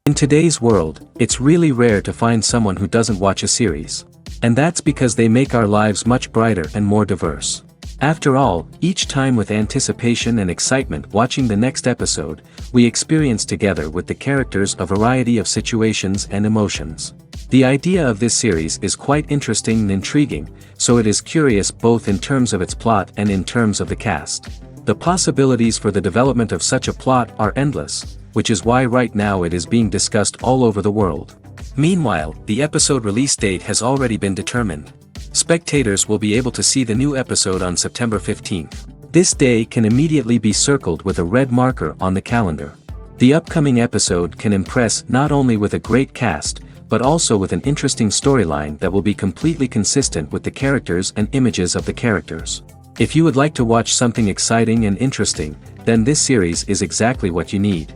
In today's world, it's really rare to find someone who doesn't watch a series. And that's because they make our lives much brighter and more diverse. After all, each time with anticipation and excitement watching the next episode, we experience together with the characters a variety of situations and emotions. The idea of this series is quite interesting and intriguing, so it is curious both in terms of its plot and in terms of the cast. The possibilities for the development of such a plot are endless, which is why right now it is being discussed all over the world. Meanwhile, the episode release date has already been determined. Spectators will be able to see the new episode on September 15th. This day can immediately be circled with a red marker on the calendar. The upcoming episode can impress not only with a great cast, but also with an interesting storyline that will be completely consistent with the characters and images of the characters. If you would like to watch something exciting and interesting, then this series is exactly what you need.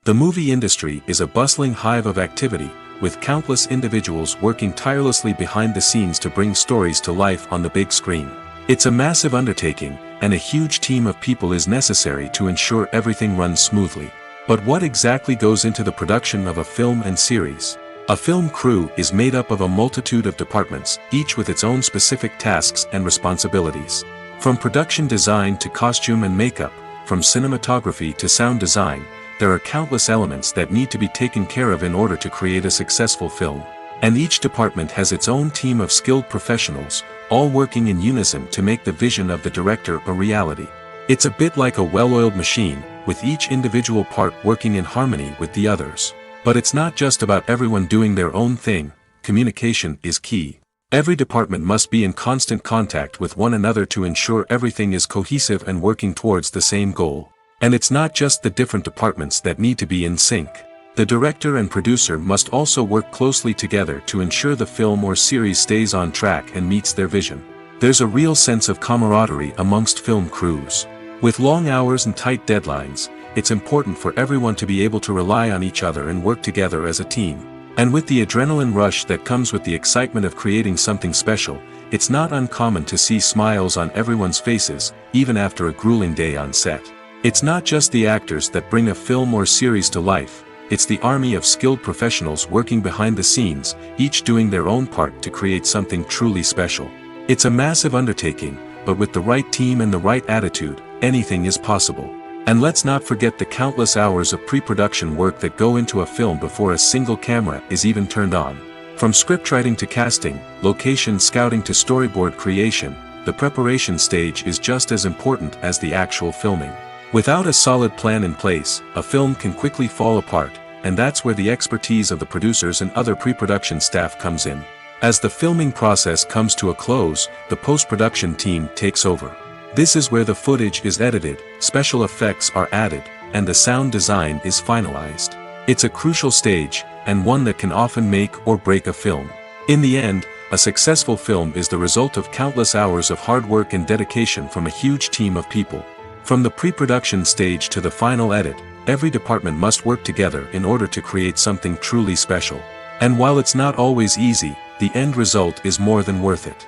The movie industry is a bustling hive of activity, with countless individuals working tirelessly behind the scenes to bring stories to life on the big screen. It's a massive undertaking, and a huge team of people is necessary to ensure everything runs smoothly. But what exactly goes into the production of a film and series? A film crew is made up of a multitude of departments, each with its own specific tasks and responsibilities. From production design to costume and makeup, from cinematography to sound design, there are countless elements that need to be taken care of in order to create a successful film. And each department has its own team of skilled professionals, all working in unison to make the vision of the director a reality. It's a bit like a well-oiled machine, with each individual part working in harmony with the others. But it's not just about everyone doing their own thing. Communication is key. Every department must be in constant contact with one another to ensure everything is cohesive and working towards the same goal. And it's not just the different departments that need to be in sync. The director and producer must also work closely together to ensure the film or series stays on track and meets their vision. There's a real sense of camaraderie amongst film crews. With long hours and tight deadlines, it's important for everyone to be able to rely on each other and work together as a team. And with the adrenaline rush that comes with the excitement of creating something special, it's not uncommon to see smiles on everyone's faces, even after a grueling day on set. It's not just the actors that bring a film or series to life, it's the army of skilled professionals working behind the scenes, each doing their own part to create something truly special. It's a massive undertaking, but with the right team and the right attitude, anything is possible. And let's not forget the countless hours of pre-production work that go into a film before a single camera is even turned on. From scriptwriting to casting, location scouting to storyboard creation, the preparation stage is just as important as the actual filming. Without a solid plan in place, a film can quickly fall apart, and that's where the expertise of the producers and other pre-production staff comes in. As the filming process comes to a close, the post-production team takes over. This is where the footage is edited, special effects are added, and the sound design is finalized. It's a crucial stage, and one that can often make or break a film. In the end, a successful film is the result of countless hours of hard work and dedication from a huge team of people. From the pre-production stage to the final edit, every department must work together in order to create something truly special. And while it's not always easy, the end result is more than worth it.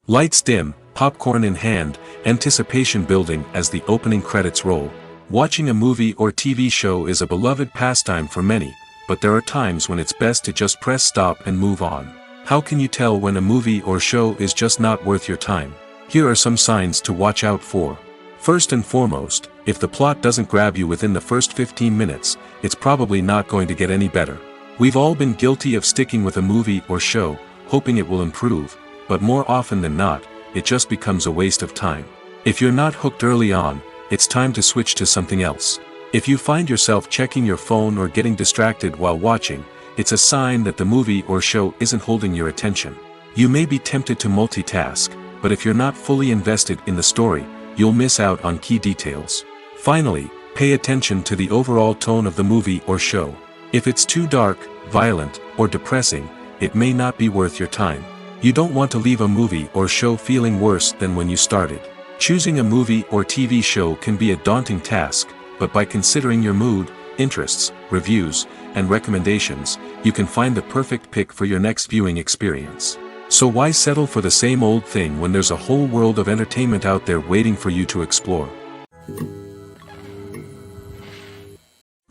Lights dim, popcorn in hand, anticipation building as the opening credits roll. Watching a movie or TV show is a beloved pastime for many, but there are times when it's best to just press stop and move on. How can you tell when a movie or show is just not worth your time? Here are some signs to watch out for. First and foremost, if the plot doesn't grab you within the first 15 minutes, it's probably not going to get any better. We've all been guilty of sticking with a movie or show, hoping it will improve, but more often than not, it just becomes a waste of time. If you're not hooked early on, it's time to switch to something else. If you find yourself checking your phone or getting distracted while watching, it's a sign that the movie or show isn't holding your attention. You may be tempted to multitask, but if you're not fully invested in the story, you'll miss out on key details. Finally, pay attention to the overall tone of the movie or show. If it's too dark, violent, or depressing, it may not be worth your time. You don't want to leave a movie or show feeling worse than when you started. Choosing a movie or TV show can be a daunting task, but by considering your mood, interests, reviews, and recommendations, you can find the perfect pick for your next viewing experience. So why settle for the same old thing when there's a whole world of entertainment out there waiting for you to explore?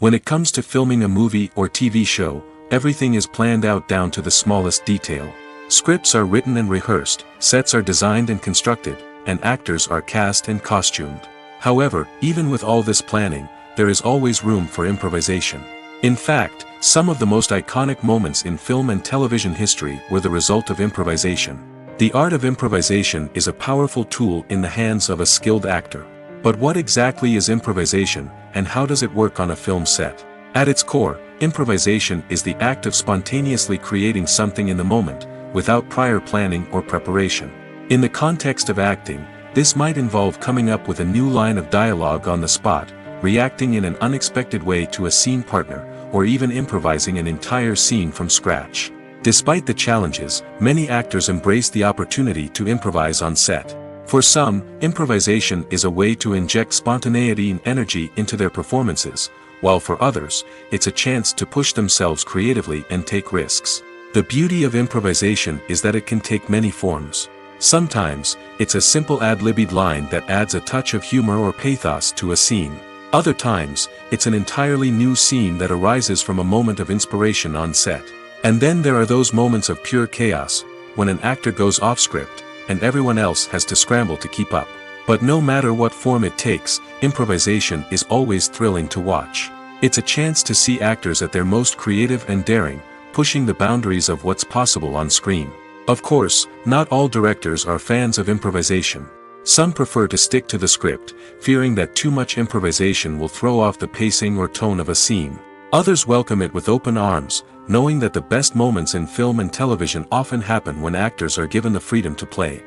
When it comes to filming a movie or TV show, everything is planned out down to the smallest detail. Scripts are written and rehearsed, sets are designed and constructed, and actors are cast and costumed. However, even with all this planning, there is always room for improvisation. In fact, some of the most iconic moments in film and television history were the result of improvisation. The art of improvisation is a powerful tool in the hands of a skilled actor. But what exactly is improvisation, and how does it work on a film set? At its core, improvisation is the act of spontaneously creating something in the moment, without prior planning or preparation. In the context of acting, this might involve coming up with a new line of dialogue on the spot, reacting in an unexpected way to a scene partner, or even improvising an entire scene from scratch. Despite the challenges, many actors embrace the opportunity to improvise on set. For some, improvisation is a way to inject spontaneity and energy into their performances, while for others, it's a chance to push themselves creatively and take risks. The beauty of improvisation is that it can take many forms. Sometimes, it's a simple ad-libbed line that adds a touch of humor or pathos to a scene. Other times, it's an entirely new scene that arises from a moment of inspiration on set. And then there are those moments of pure chaos, when an actor goes off script, and everyone else has to scramble to keep up. But no matter what form it takes, improvisation is always thrilling to watch. It's a chance to see actors at their most creative and daring, pushing the boundaries of what's possible on screen. Of course, not all directors are fans of improvisation. Some prefer to stick to the script, fearing that too much improvisation will throw off the pacing or tone of a scene. Others welcome it with open arms, knowing that the best moments in film and television often happen when actors are given the freedom to play.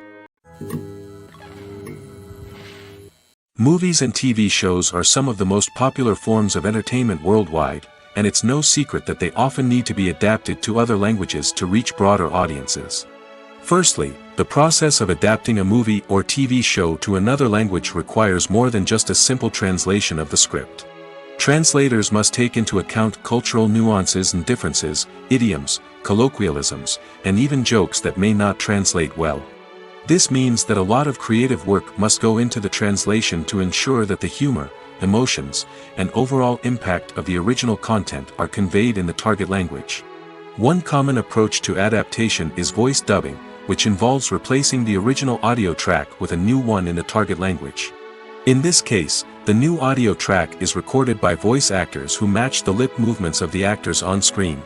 Movies and TV shows are some of the most popular forms of entertainment worldwide, and it's no secret that they often need to be adapted to other languages to reach broader audiences. Firstly, the process of adapting a movie or TV show to another language requires more than just a simple translation of the script. Translators must take into account cultural nuances and differences, idioms, colloquialisms, and even jokes that may not translate well. This means that a lot of creative work must go into the translation to ensure that the humor, emotions, and overall impact of the original content are conveyed in the target language. One common approach to adaptation is voice dubbing, which involves replacing the original audio track with a new one in the target language. In this case, the new audio track is recorded by voice actors who match the lip movements of the actors on screen.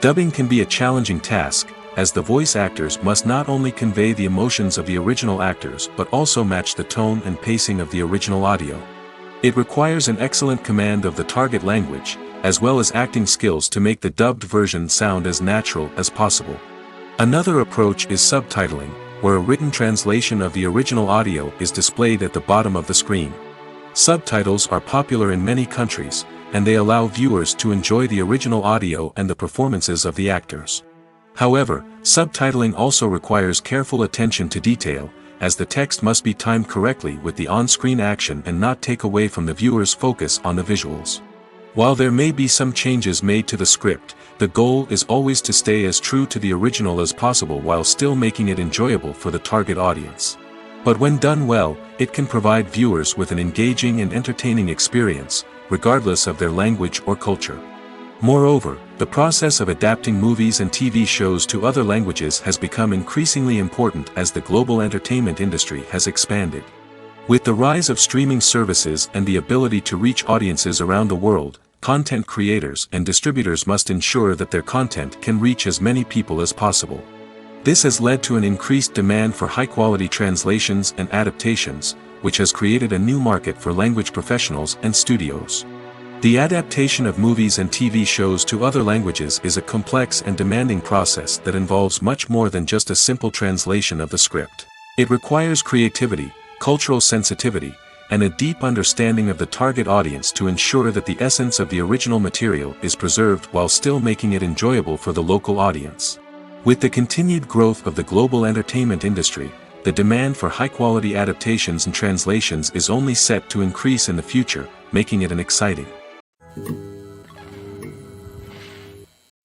Dubbing can be a challenging task, as the voice actors must not only convey the emotions of the original actors but also match the tone and pacing of the original audio. It requires an excellent command of the target language, as well as acting skills to make the dubbed version sound as natural as possible. Another approach is subtitling, where a written translation of the original audio is displayed at the bottom of the screen. Subtitles are popular in many countries, and they allow viewers to enjoy the original audio and the performances of the actors. However, subtitling also requires careful attention to detail, as the text must be timed correctly with the on-screen action and not take away from the viewer's focus on the visuals. While there may be some changes made to the script, the goal is always to stay as true to the original as possible while still making it enjoyable for the target audience. But when done well, it can provide viewers with an engaging and entertaining experience, regardless of their language or culture. Moreover, the process of adapting movies and TV shows to other languages has become increasingly important as the global entertainment industry has expanded. With the rise of streaming services and the ability to reach audiences around the world, content creators and distributors must ensure that their content can reach as many people as possible. This has led to an increased demand for high-quality translations and adaptations, which has created a new market for language professionals and studios. The adaptation of movies and TV shows to other languages is a complex and demanding process that involves much more than just a simple translation of the script. It requires creativity, cultural sensitivity, and a deep understanding of the target audience to ensure that the essence of the original material is preserved while still making it enjoyable for the local audience. With the continued growth of the global entertainment industry, the demand for high-quality adaptations and translations is only set to increase in the future, making it an exciting.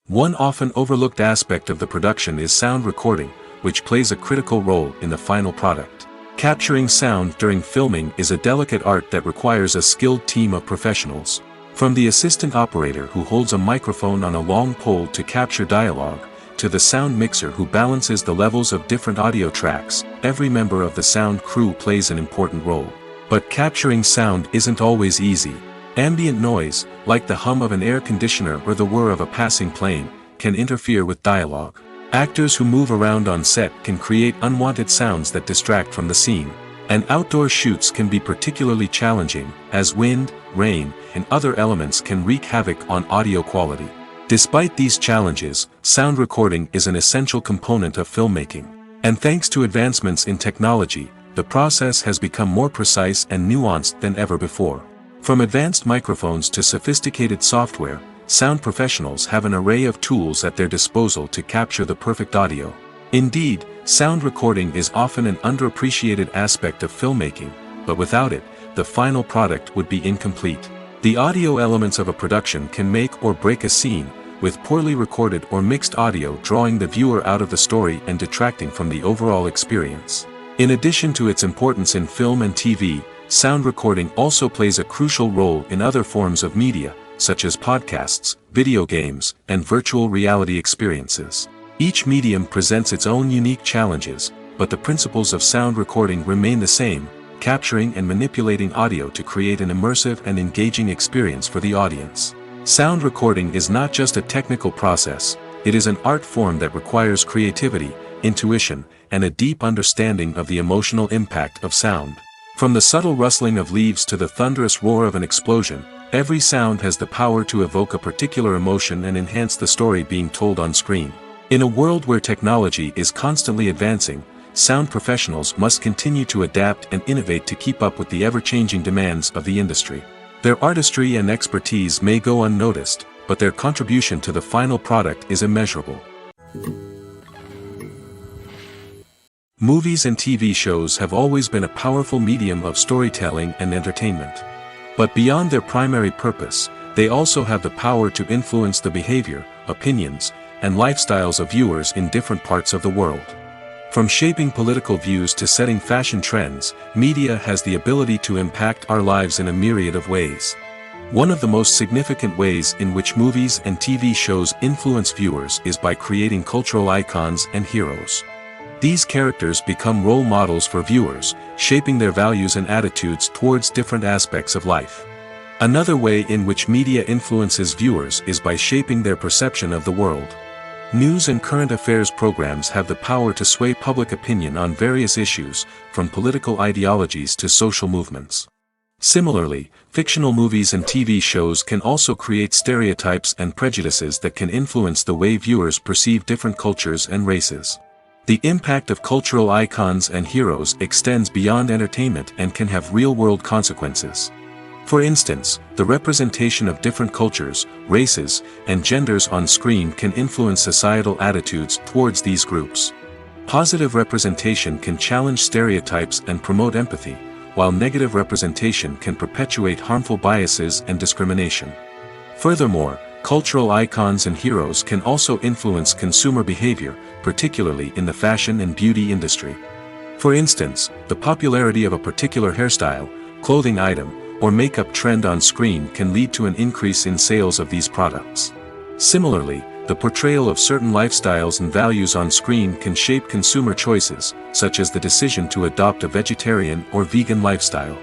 One often overlooked aspect of the production is sound recording, which plays a critical role in the final product. Capturing sound during filming is a delicate art that requires a skilled team of professionals. From the assistant operator who holds a microphone on a long pole to capture dialogue, to the sound mixer who balances the levels of different audio tracks, every member of the sound crew plays an important role. But capturing sound isn't always easy. Ambient noise, like the hum of an air conditioner or the whir of a passing plane, can interfere with dialogue. Actors who move around on set can create unwanted sounds that distract from the scene. And outdoor shoots can be particularly challenging, as wind, rain, and other elements can wreak havoc on audio quality. Despite these challenges, sound recording is an essential component of filmmaking. And thanks to advancements in technology, the process has become more precise and nuanced than ever before. From advanced microphones to sophisticated software, sound professionals have an array of tools at their disposal to capture the perfect audio. Indeed, sound recording is often an underappreciated aspect of filmmaking, but without it, the final product would be incomplete. The audio elements of a production can make or break a scene, with poorly recorded or mixed audio drawing the viewer out of the story and detracting from the overall experience. In addition to its importance in film and TV, sound recording also plays a crucial role in other forms of media, such as podcasts, video games, and virtual reality experiences. Each medium presents its own unique challenges, but the principles of sound recording remain the same, capturing and manipulating audio to create an immersive and engaging experience for the audience. Sound recording is not just a technical process, it is an art form that requires creativity, intuition, and a deep understanding of the emotional impact of sound. From the subtle rustling of leaves to the thunderous roar of an explosion, every sound has the power to evoke a particular emotion and enhance the story being told on screen. In a world where technology is constantly advancing, sound professionals must continue to adapt and innovate to keep up with the ever-changing demands of the industry. Their artistry and expertise may go unnoticed, but their contribution to the final product is immeasurable. Movies and TV shows have always been a powerful medium of storytelling and entertainment. But beyond their primary purpose, they also have the power to influence the behavior, opinions, and lifestyles of viewers in different parts of the world. From shaping political views to setting fashion trends, media has the ability to impact our lives in a myriad of ways. One of the most significant ways in which movies and TV shows influence viewers is by creating cultural icons and heroes. These characters become role models for viewers, shaping their values and attitudes towards different aspects of life. Another way in which media influences viewers is by shaping their perception of the world. News and current affairs programs have the power to sway public opinion on various issues, from political ideologies to social movements. Similarly, fictional movies and TV shows can also create stereotypes and prejudices that can influence the way viewers perceive different cultures and races. The impact of cultural icons and heroes extends beyond entertainment and can have real-world consequences. For instance, the representation of different cultures, races, and genders on screen can influence societal attitudes towards these groups. Positive representation can challenge stereotypes and promote empathy, while negative representation can perpetuate harmful biases and discrimination. Furthermore, cultural icons and heroes can also influence consumer behavior, particularly in the fashion and beauty industry. For instance, the popularity of a particular hairstyle, clothing item, or makeup trend on screen can lead to an increase in sales of these products. Similarly, the portrayal of certain lifestyles and values on screen can shape consumer choices, such as the decision to adopt a vegetarian or vegan lifestyle.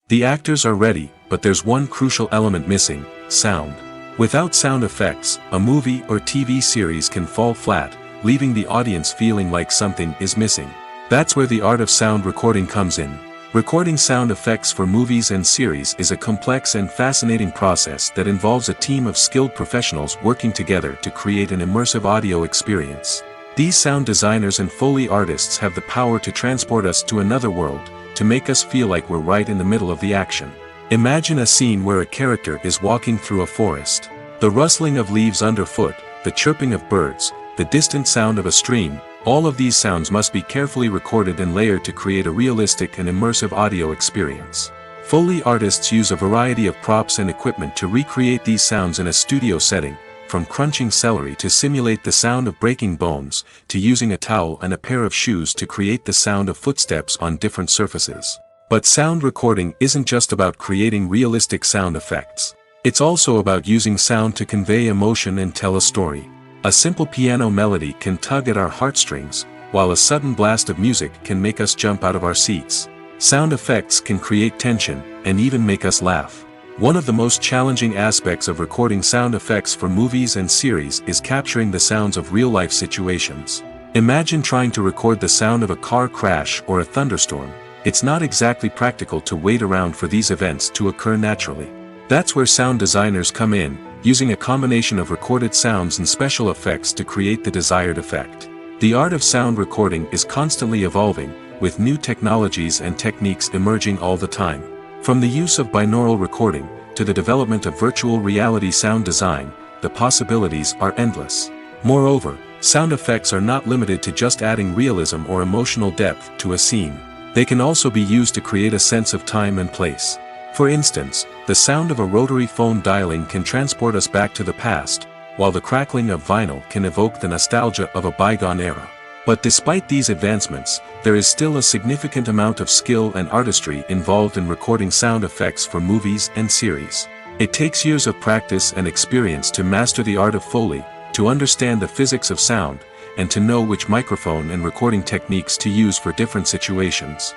The actors are ready, but there's one crucial element missing: sound. Without sound effects, a movie or TV series can fall flat, leaving the audience feeling like something is missing. That's where the art of sound recording comes in. Recording sound effects for movies and series is a complex and fascinating process that involves a team of skilled professionals working together to create an immersive audio experience. These sound designers and Foley artists have the power to transport us to another world, to make us feel like we're right in the middle of the action. Imagine a scene where a character is walking through a forest. The rustling of leaves underfoot, the chirping of birds, the distant sound of a stream, all of these sounds must be carefully recorded and layered to create a realistic and immersive audio experience. Foley artists use a variety of props and equipment to recreate these sounds in a studio setting, from crunching celery to simulate the sound of breaking bones, to using a towel and a pair of shoes to create the sound of footsteps on different surfaces. But sound recording isn't just about creating realistic sound effects. It's also about using sound to convey emotion and tell a story. A simple piano melody can tug at our heartstrings, while a sudden blast of music can make us jump out of our seats. Sound effects can create tension, and even make us laugh. One of the most challenging aspects of recording sound effects for movies and series is capturing the sounds of real-life situations. Imagine trying to record the sound of a car crash or a thunderstorm. It's not exactly practical to wait around for these events to occur naturally. That's where sound designers come in, using a combination of recorded sounds and special effects to create the desired effect. The art of sound recording is constantly evolving, with new technologies and techniques emerging all the time. From the use of binaural recording, to the development of virtual reality sound design, the possibilities are endless. Moreover, sound effects are not limited to just adding realism or emotional depth to a scene. They can also be used to create a sense of time and place. For instance, the sound of a rotary phone dialing can transport us back to the past, while the crackling of vinyl can evoke the nostalgia of a bygone era. But despite these advancements, there is still a significant amount of skill and artistry involved in recording sound effects for movies and series. It takes years of practice and experience to master the art of Foley, to understand the physics of sound, and to know which microphone and recording techniques to use for different situations.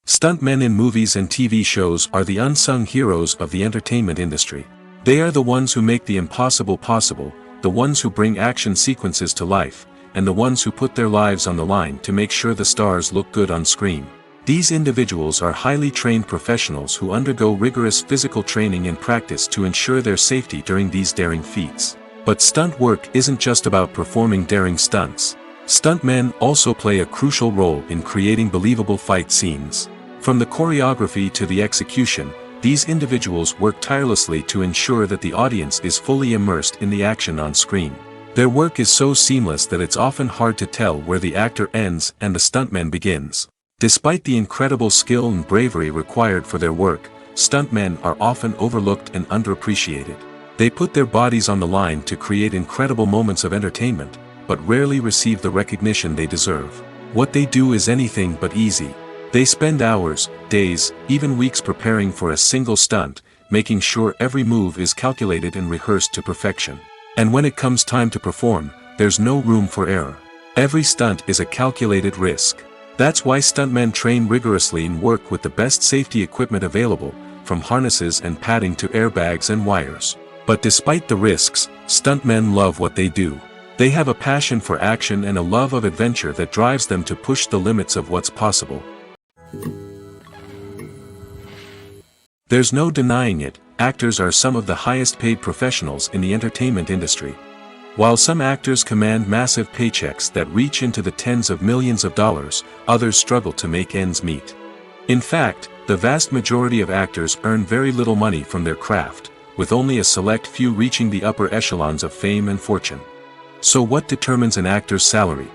Stuntmen in movies and TV shows are the unsung heroes of the entertainment industry. They are the ones who make the impossible possible, the ones who bring action sequences to life, and the ones who put their lives on the line to make sure the stars look good on screen. These individuals are highly trained professionals who undergo rigorous physical training and practice to ensure their safety during these daring feats. But stunt work isn't just about performing daring stunts. Stuntmen also play a crucial role in creating believable fight scenes. From the choreography to the execution, these individuals work tirelessly to ensure that the audience is fully immersed in the action on screen. Their work is so seamless that it's often hard to tell where the actor ends and the stuntman begins. Despite the incredible skill and bravery required for their work, stuntmen are often overlooked and underappreciated. They put their bodies on the line to create incredible moments of entertainment, but rarely receive the recognition they deserve. What they do is anything but easy. They spend hours, days, even weeks preparing for a single stunt, making sure every move is calculated and rehearsed to perfection. And when it comes time to perform, there's no room for error. Every stunt is a calculated risk. That's why stuntmen train rigorously and work with the best safety equipment available, from harnesses and padding to airbags and wires. But despite the risks, stuntmen love what they do. They have a passion for action and a love of adventure that drives them to push the limits of what's possible. There's no denying it, actors are some of the highest paid professionals in the entertainment industry. While some actors command massive paychecks that reach into the tens of millions of dollars, others struggle to make ends meet. In fact, the vast majority of actors earn very little money from their craft, with only a select few reaching the upper echelons of fame and fortune. So what determines an actor's salary?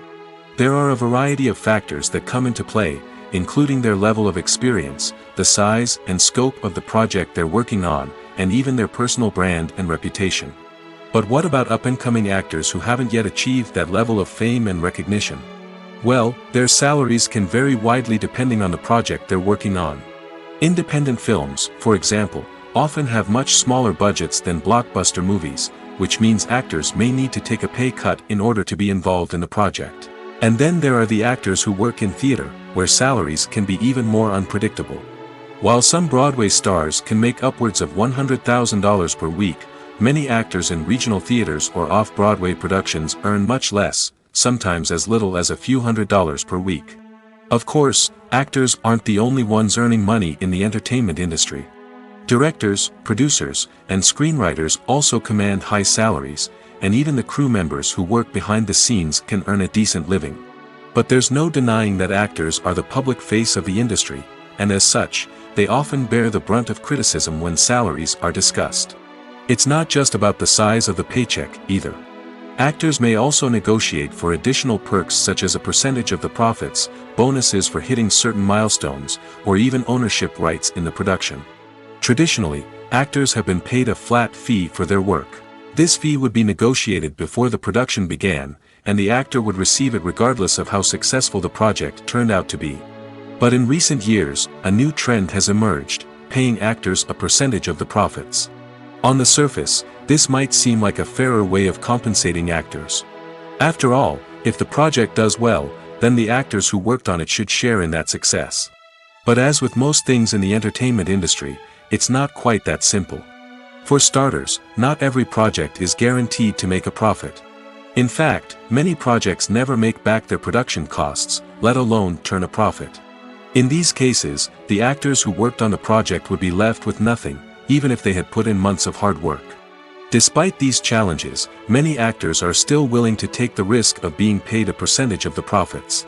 There are a variety of factors that come into play, including their level of experience, the size and scope of the project they're working on, and even their personal brand and reputation. But what about up-and-coming actors who haven't yet achieved that level of fame and recognition? Well, their salaries can vary widely depending on the project they're working on. Independent films, for example, often have much smaller budgets than blockbuster movies, which means actors may need to take a pay cut in order to be involved in the project. And then there are the actors who work in theater, where salaries can be even more unpredictable. While some Broadway stars can make upwards of $100,000 per week, many actors in regional theaters or off-Broadway productions earn much less, sometimes as little as a few $100s per week. Of course, actors aren't the only ones earning money in the entertainment industry. Directors, producers, and screenwriters also command high salaries, and even the crew members who work behind the scenes can earn a decent living. But there's no denying that actors are the public face of the industry, and as such, they often bear the brunt of criticism when salaries are discussed. It's not just about the size of the paycheck, either. Actors may also negotiate for additional perks such as a percentage of the profits, bonuses for hitting certain milestones, or even ownership rights in the production. Traditionally, actors have been paid a flat fee for their work. This fee would be negotiated before the production began, and the actor would receive it regardless of how successful the project turned out to be. But in recent years, a new trend has emerged, paying actors a percentage of the profits. On the surface, this might seem like a fairer way of compensating actors. After all, if the project does well, then the actors who worked on it should share in that success. But as with most things in the entertainment industry, it's not quite that simple. For starters, not every project is guaranteed to make a profit. In fact, many projects never make back their production costs, let alone turn a profit. In these cases, the actors who worked on the project would be left with nothing, even if they had put in months of hard work. Despite these challenges, many actors are still willing to take the risk of being paid a percentage of the profits.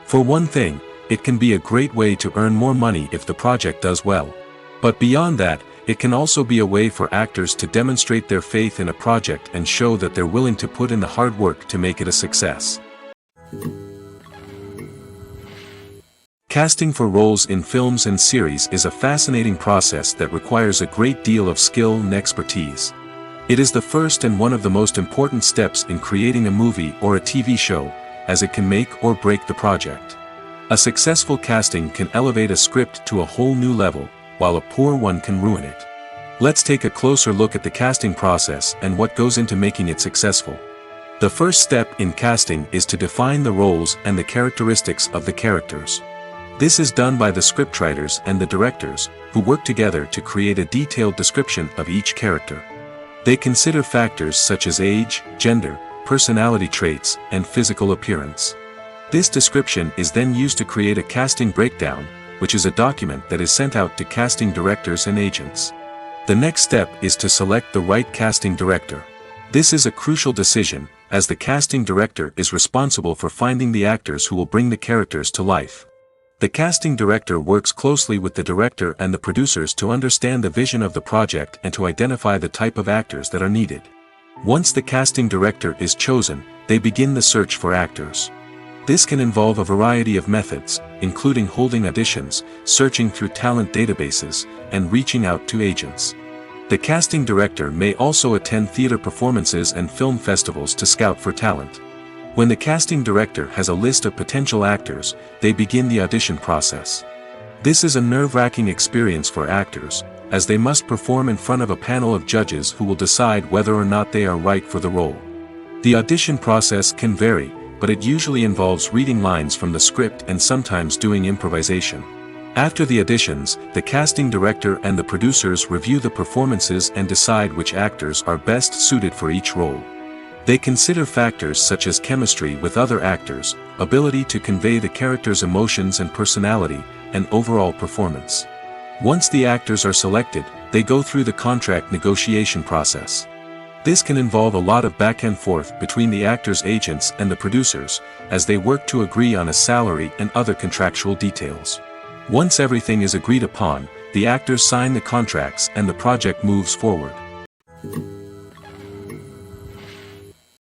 For one thing, it can be a great way to earn more money if the project does well. But beyond that, it can also be a way for actors to demonstrate their faith in a project and show that they're willing to put in the hard work to make it a success. Casting for roles in films and series is a fascinating process that requires a great deal of skill and expertise. It is the first and one of the most important steps in creating a movie or a TV show, as it can make or break the project. A successful casting can elevate a script to a whole new level, while a poor one can ruin it. Let's take a closer look at the casting process and what goes into making it successful. The first step in casting is to define the roles and the characteristics of the characters. This is done by the scriptwriters and the directors, who work together to create a detailed description of each character. They consider factors such as age, gender, personality traits, and physical appearance. This description is then used to create a casting breakdown, which is a document that is sent out to casting directors and agents. The next step is to select the right casting director. This is a crucial decision, as the casting director is responsible for finding the actors who will bring the characters to life. The casting director works closely with the director and the producers to understand the vision of the project and to identify the type of actors that are needed. Once the casting director is chosen, they begin the search for actors. This can involve a variety of methods, including holding auditions, searching through talent databases, and reaching out to agents. The casting director may also attend theater performances and film festivals to scout for talent. When the casting director has a list of potential actors, they begin the audition process. This is a nerve-wracking experience for actors, as they must perform in front of a panel of judges who will decide whether or not they are right for the role. The audition process can vary, but it usually involves reading lines from the script and sometimes doing improvisation. After the auditions, the casting director and the producers review the performances and decide which actors are best suited for each role. They consider factors such as chemistry with other actors, ability to convey the character's emotions and personality, and overall performance. Once the actors are selected, they go through the contract negotiation process. This can involve a lot of back and forth between the actors' agents and the producers, as they work to agree on a salary and other contractual details. Once everything is agreed upon, the actors sign the contracts and the project moves forward.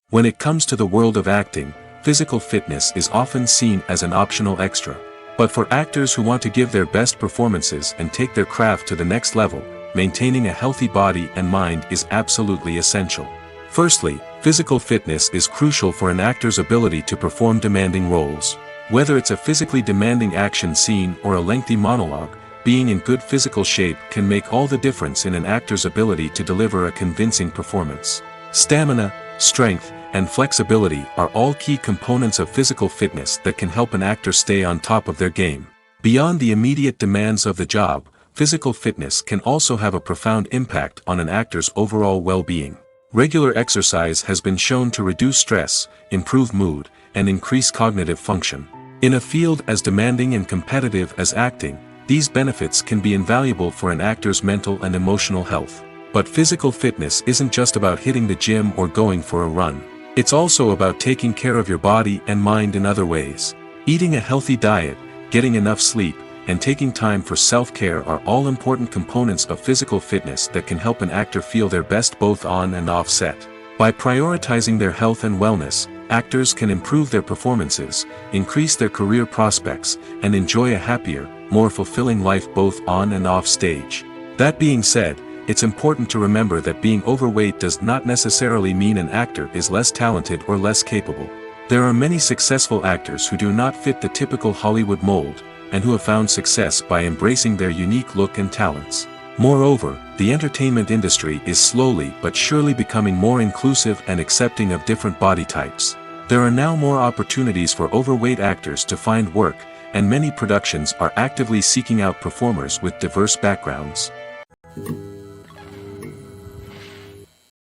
When it comes to the world of acting, physical fitness is often seen as an optional extra. But for actors who want to give their best performances and take their craft to the next level, maintaining a healthy body and mind is absolutely essential. Firstly, physical fitness is crucial for an actor's ability to perform demanding roles. Whether it's a physically demanding action scene or a lengthy monologue, being in good physical shape can make all the difference in an actor's ability to deliver a convincing performance. Stamina, strength, and flexibility are all key components of physical fitness that can help an actor stay on top of their game. Beyond the immediate demands of the job, physical fitness can also have a profound impact on an actor's overall well-being. Regular exercise has been shown to reduce stress, improve mood, and increase cognitive function. In a field as demanding and competitive as acting, these benefits can be invaluable for an actor's mental and emotional health. But physical fitness isn't just about hitting the gym or going for a run. It's also about taking care of your body and mind in other ways. Eating a healthy diet, getting enough sleep, and taking time for self-care are all important components of physical fitness that can help an actor feel their best both on and off set. By prioritizing their health and wellness, actors can improve their performances, increase their career prospects, and enjoy a happier, more fulfilling life both on and off stage. That being said, it's important to remember that being overweight does not necessarily mean an actor is less talented or less capable. There are many successful actors who do not fit the typical Hollywood mold, and who have found success by embracing their unique look and talents. Moreover, the entertainment industry is slowly but surely becoming more inclusive and accepting of different body types. There are now more opportunities for overweight actors to find work, and many productions are actively seeking out performers with diverse backgrounds.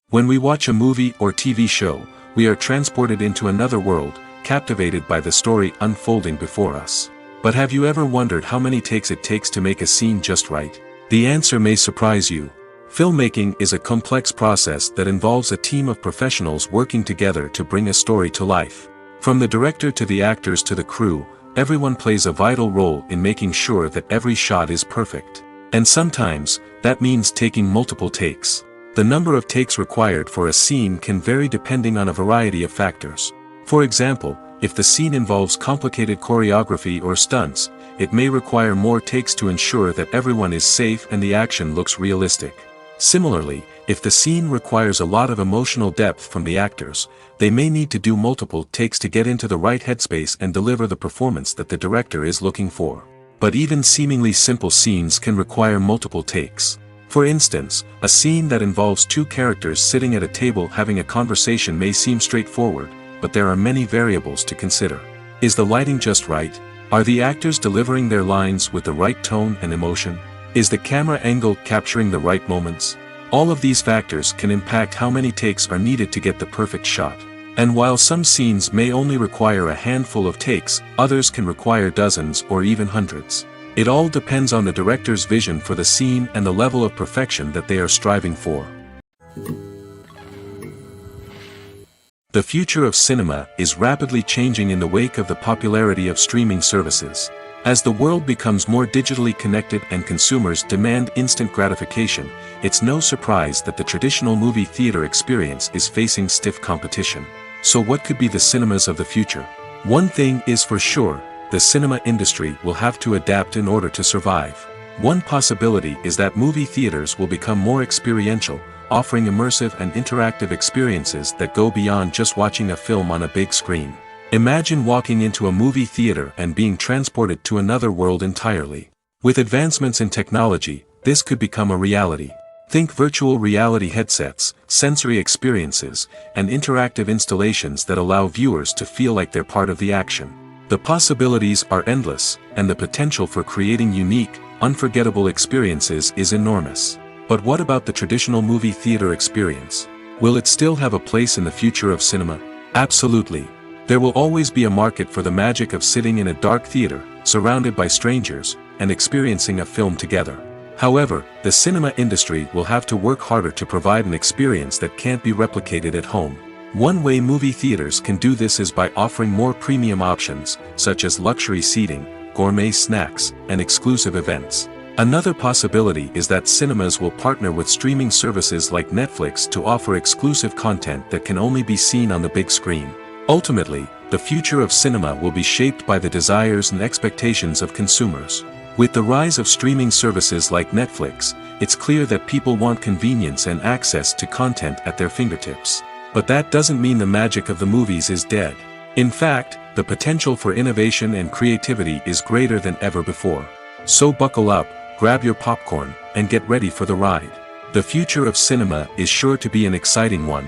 When we watch a movie or TV show, we are transported into another world, captivated by the story unfolding before us. But have you ever wondered how many takes it takes to make a scene just right? The answer may surprise you. Filmmaking is a complex process that involves a team of professionals working together to bring a story to life. From the director to the actors to the crew, everyone plays a vital role in making sure that every shot is perfect. And sometimes, that means taking multiple takes. The number of takes required for a scene can vary depending on a variety of factors. For example, if the scene involves complicated choreography or stunts, it may require more takes to ensure that everyone is safe and the action looks realistic. Similarly, if the scene requires a lot of emotional depth from the actors, they may need to do multiple takes to get into the right headspace and deliver the performance that the director is looking for. But even seemingly simple scenes can require multiple takes. For instance, a scene that involves two characters sitting at a table having a conversation may seem straightforward, but there are many variables to consider. Is the lighting just right? Are the actors delivering their lines with the right tone and emotion? Is the camera angle capturing the right moments? All of these factors can impact how many takes are needed to get the perfect shot. And while some scenes may only require a handful of takes, others can require dozens or even hundreds. It all depends on the director's vision for the scene and the level of perfection that they are striving for. The future of cinema is rapidly changing in the wake of the popularity of streaming services. As the world becomes more digitally connected and consumers demand instant gratification, it's no surprise that the traditional movie theater experience is facing stiff competition. So what could be the cinemas of the future? One thing is for sure, the cinema industry will have to adapt in order to survive. One possibility is that movie theaters will become more experiential, offering immersive and interactive experiences that go beyond just watching a film on a big screen. Imagine walking into a movie theater and being transported to another world entirely. With advancements in technology, this could become a reality. Think virtual reality headsets, sensory experiences, and interactive installations that allow viewers to feel like they're part of the action. The possibilities are endless, and the potential for creating unique, unforgettable experiences is enormous. But what about the traditional movie theater experience? Will it still have a place in the future of cinema? Absolutely. There will always be a market for the magic of sitting in a dark theater, surrounded by strangers, and experiencing a film together. However, the cinema industry will have to work harder to provide an experience that can't be replicated at home. One way movie theaters can do this is by offering more premium options, such as luxury seating, gourmet snacks, and exclusive events. Another possibility is that cinemas will partner with streaming services like Netflix to offer exclusive content that can only be seen on the big screen. Ultimately, the future of cinema will be shaped by the desires and expectations of consumers. With the rise of streaming services like Netflix, it's clear that people want convenience and access to content at their fingertips. But that doesn't mean the magic of the movies is dead. In fact, the potential for innovation and creativity is greater than ever before. So buckle up, grab your popcorn, and get ready for the ride. The future of cinema is sure to be an exciting one.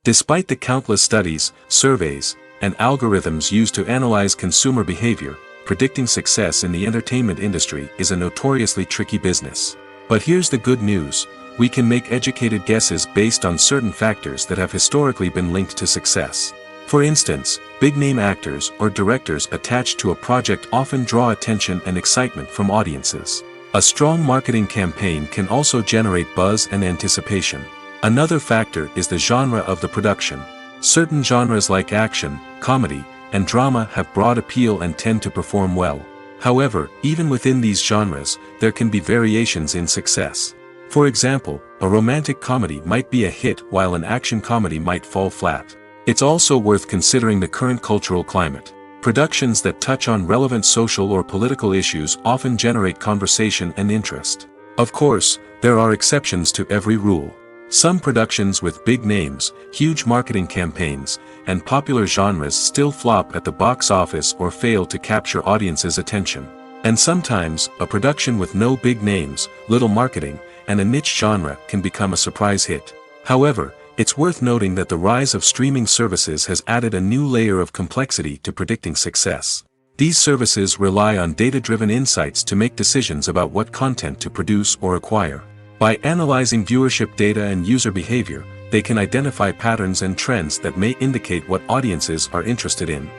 Despite the countless studies, surveys, and algorithms used to analyze consumer behavior, predicting success in the entertainment industry is a notoriously tricky business. But here's the good news: we can make educated guesses based on certain factors that have historically been linked to success. For instance, big-name actors or directors attached to a project often draw attention and excitement from audiences. A strong marketing campaign can also generate buzz and anticipation. Another factor is the genre of the production. Certain genres like action, comedy, and drama have broad appeal and tend to perform well. However, even within these genres, there can be variations in success. For example, a romantic comedy might be a hit while an action comedy might fall flat. It's also worth considering the current cultural climate. Productions that touch on relevant social or political issues often generate conversation and interest. Of course, there are exceptions to every rule. Some productions with big names, huge marketing campaigns, and popular genres still flop at the box office or fail to capture audiences' attention. And sometimes, a production with no big names, little marketing, and a niche genre can become a surprise hit. However, it's worth noting that the rise of streaming services has added a new layer of complexity to predicting success. These services rely on data-driven insights to make decisions about what content to produce or acquire. By analyzing viewership data and user behavior, they can identify patterns and trends that may indicate what audiences are interested in.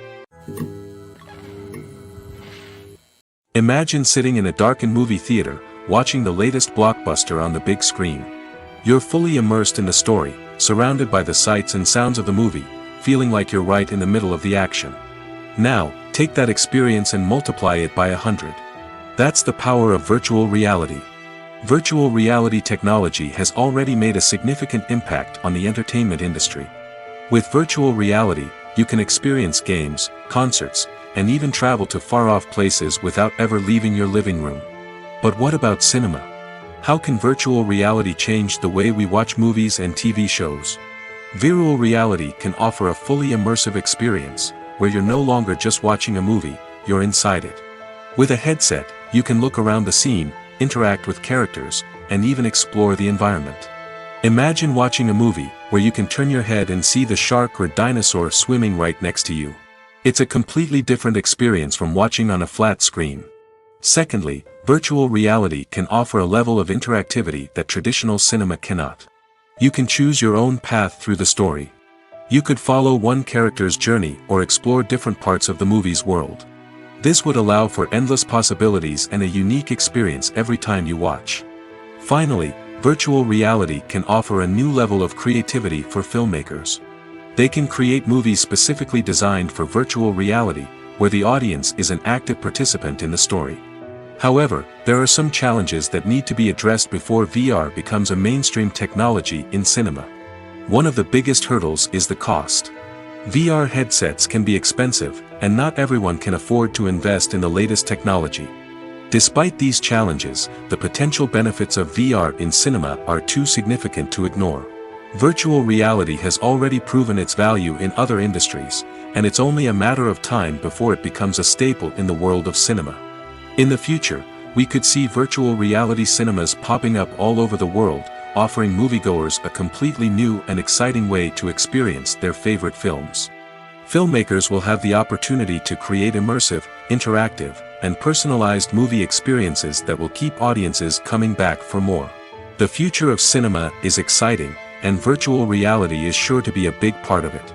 Imagine sitting in a darkened movie theater, watching the latest blockbuster on the big screen. You're fully immersed in the story, surrounded by the sights and sounds of the movie, feeling like you're right in the middle of the action. Now, take that experience and multiply it by 100. That's the power of virtual reality. Virtual reality technology has already made a significant impact on the entertainment industry. With virtual reality, you can experience games, concerts, and even travel to far-off places without ever leaving your living room. But what about cinema? How can virtual reality change the way we watch movies and TV shows? Virtual reality can offer a fully immersive experience, where you're no longer just watching a movie, you're inside it. With a headset, you can look around the scene, interact with characters, and even explore the environment. Imagine watching a movie, where you can turn your head and see the shark or dinosaur swimming right next to you. It's a completely different experience from watching on a flat screen. Secondly, virtual reality can offer a level of interactivity that traditional cinema cannot. You can choose your own path through the story. You could follow one character's journey or explore different parts of the movie's world. This would allow for endless possibilities and a unique experience every time you watch. Finally, virtual reality can offer a new level of creativity for filmmakers. They can create movies specifically designed for virtual reality, where the audience is an active participant in the story. However, there are some challenges that need to be addressed before VR becomes a mainstream technology in cinema. One of the biggest hurdles is the cost. VR headsets can be expensive, and not everyone can afford to invest in the latest technology. Despite these challenges, the potential benefits of VR in cinema are too significant to ignore. Virtual reality has already proven its value in other industries, and it's only a matter of time before it becomes a staple in the world of cinema. In the future, we could see virtual reality cinemas popping up all over the world, offering moviegoers a completely new and exciting way to experience their favorite films. Filmmakers will have the opportunity to create immersive, interactive, and personalized movie experiences that will keep audiences coming back for more. The future of cinema is exciting, and virtual reality is sure to be a big part of it.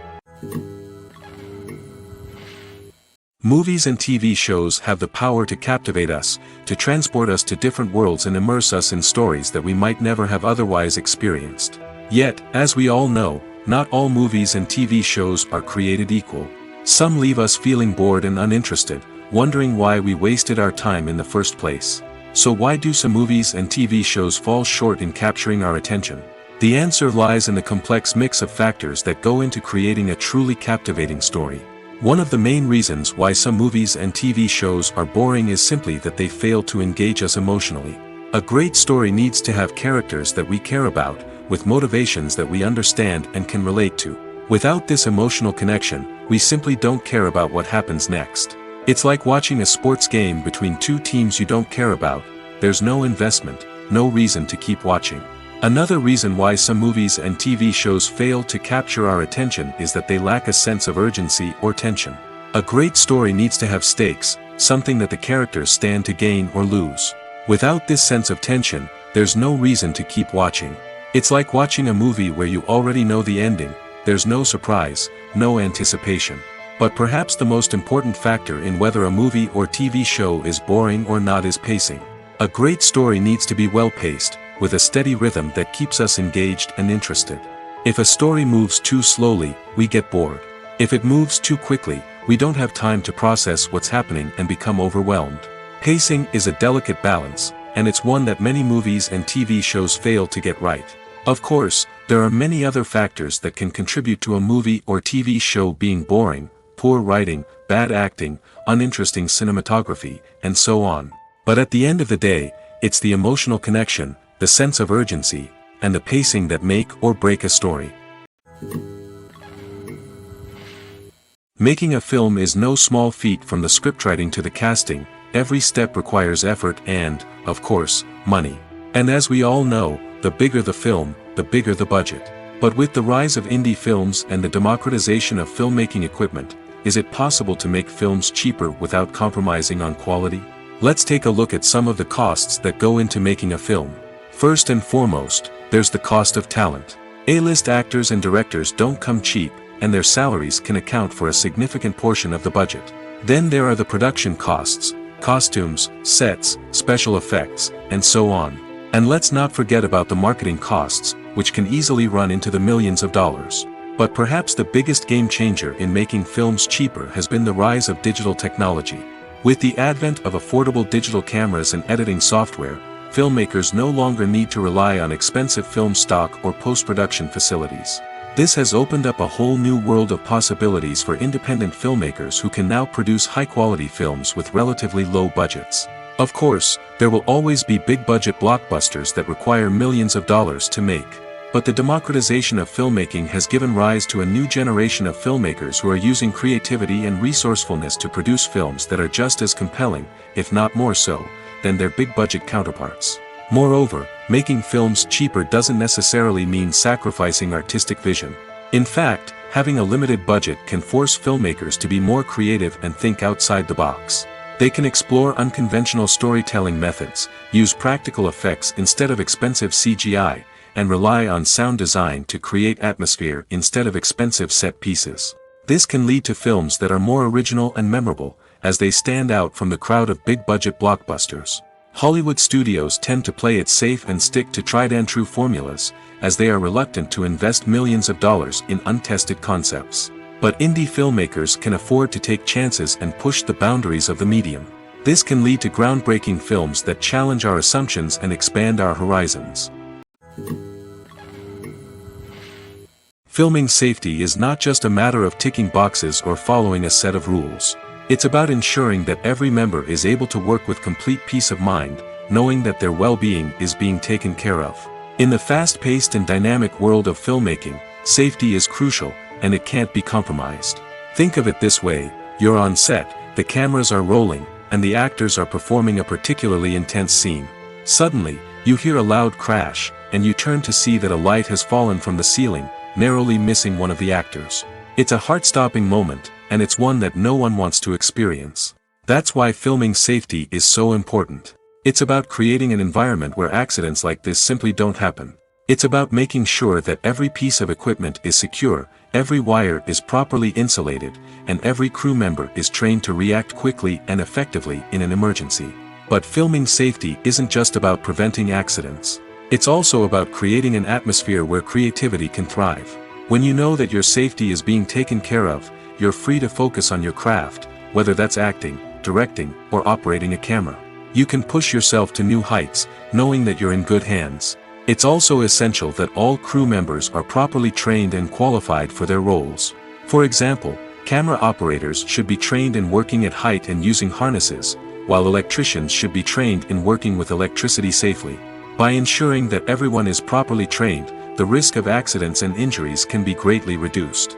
Movies and TV shows have the power to captivate us, to transport us to different worlds and immerse us in stories that we might never have otherwise experienced. Yet, as we all know, not all movies and TV shows are created equal. Some leave us feeling bored and uninterested, wondering why we wasted our time in the first place. So why do some movies and TV shows fall short in capturing our attention? The answer lies in the complex mix of factors that go into creating a truly captivating story. One of the main reasons why some movies and TV shows are boring is simply that they fail to engage us emotionally. A great story needs to have characters that we care about, with motivations that we understand and can relate to. Without this emotional connection, we simply don't care about what happens next. It's like watching a sports game between two teams you don't care about. There's no investment, no reason to keep watching. Another reason why some movies and TV shows fail to capture our attention is that they lack a sense of urgency or tension. A great story needs to have stakes, something that the characters stand to gain or lose. Without this sense of tension, there's no reason to keep watching. It's like watching a movie where you already know the ending. There's no surprise, no anticipation. But perhaps the most important factor in whether a movie or TV show is boring or not is pacing. A great story needs to be well-paced, with a steady rhythm that keeps us engaged and interested. If a story moves too slowly, we get bored. If it moves too quickly, we don't have time to process what's happening and become overwhelmed. Pacing is a delicate balance, and it's one that many movies and TV shows fail to get right. Of course, there are many other factors that can contribute to a movie or TV show being boring: poor writing, bad acting, uninteresting cinematography, and so on. But at the end of the day, it's the emotional connection, the sense of urgency, and the pacing that make or break a story. Making a film is no small feat. From the scriptwriting to the casting, every step requires effort and, of course, money. And as we all know, the bigger the film, the bigger the budget. But with the rise of indie films and the democratization of filmmaking equipment, is it possible to make films cheaper without compromising on quality? Let's take a look at some of the costs that go into making a film. First and foremost, there's the cost of talent. A-list actors and directors don't come cheap, and their salaries can account for a significant portion of the budget. Then there are the production costs: costumes, sets, special effects, and so on. And let's not forget about the marketing costs, which can easily run into the millions of dollars. But perhaps the biggest game changer in making films cheaper has been the rise of digital technology. With the advent of affordable digital cameras and editing software, filmmakers no longer need to rely on expensive film stock or post-production facilities. This has opened up a whole new world of possibilities for independent filmmakers who can now produce high-quality films with relatively low budgets. Of course, there will always be big-budget blockbusters that require millions of dollars to make. But the democratization of filmmaking has given rise to a new generation of filmmakers who are using creativity and resourcefulness to produce films that are just as compelling, if not more so, than their big-budget counterparts. Moreover, making films cheaper doesn't necessarily mean sacrificing artistic vision. In fact, having a limited budget can force filmmakers to be more creative and think outside the box. They can explore unconventional storytelling methods, use practical effects instead of expensive CGI, and rely on sound design to create atmosphere instead of expensive set pieces. This can lead to films that are more original and memorable, as they stand out from the crowd of big-budget blockbusters. Hollywood studios tend to play it safe and stick to tried-and-true formulas, as they are reluctant to invest millions of dollars in untested concepts. But indie filmmakers can afford to take chances and push the boundaries of the medium. This can lead to groundbreaking films that challenge our assumptions and expand our horizons. Filming safety is not just a matter of ticking boxes or following a set of rules. It's about ensuring that every member is able to work with complete peace of mind, knowing that their well-being is being taken care of. In the fast-paced and dynamic world of filmmaking, safety is crucial, and it can't be compromised. Think of it this way: you're on set, the cameras are rolling, and the actors are performing a particularly intense scene. Suddenly, you hear a loud crash, and you turn to see that a light has fallen from the ceiling, narrowly missing one of the actors. It's a heart-stopping moment, and it's one that no one wants to experience. That's why filming safety is so important. It's about creating an environment where accidents like this simply don't happen. It's about making sure that every piece of equipment is secure, every wire is properly insulated, and every crew member is trained to react quickly and effectively in an emergency. But filming safety isn't just about preventing accidents. It's also about creating an atmosphere where creativity can thrive. When you know that your safety is being taken care of, you're free to focus on your craft, whether that's acting, directing, or operating a camera. You can push yourself to new heights, knowing that you're in good hands. It's also essential that all crew members are properly trained and qualified for their roles. For example, camera operators should be trained in working at height and using harnesses, while electricians should be trained in working with electricity safely. By ensuring that everyone is properly trained, the risk of accidents and injuries can be greatly reduced.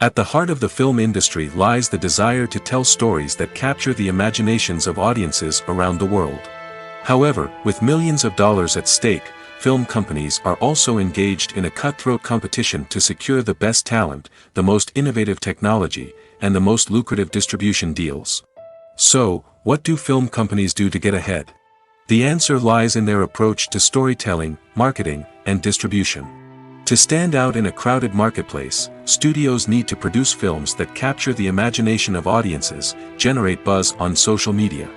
At the heart of the film industry lies the desire to tell stories that capture the imaginations of audiences around the world. However, with millions of dollars at stake, film companies are also engaged in a cutthroat competition to secure the best talent, the most innovative technology, and the most lucrative distribution deals. So, what do film companies do to get ahead? The answer lies in their approach to storytelling, marketing, and distribution. To stand out in a crowded marketplace, studios need to produce films that capture the imagination of audiences, generate buzz on social media.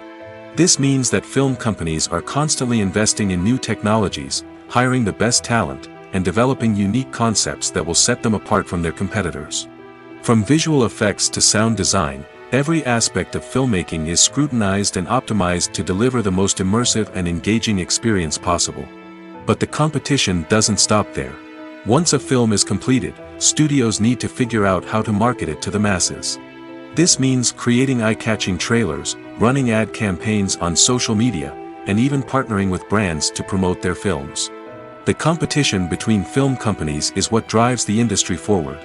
This means that film companies are constantly investing in new technologies, hiring the best talent, and developing unique concepts that will set them apart from their competitors. From visual effects to sound design, every aspect of filmmaking is scrutinized and optimized to deliver the most immersive and engaging experience possible. But the competition doesn't stop there. Once a film is completed, studios need to figure out how to market it to the masses. This means creating eye-catching trailers, running ad campaigns on social media, and even partnering with brands to promote their films. The competition between film companies is what drives the industry forward.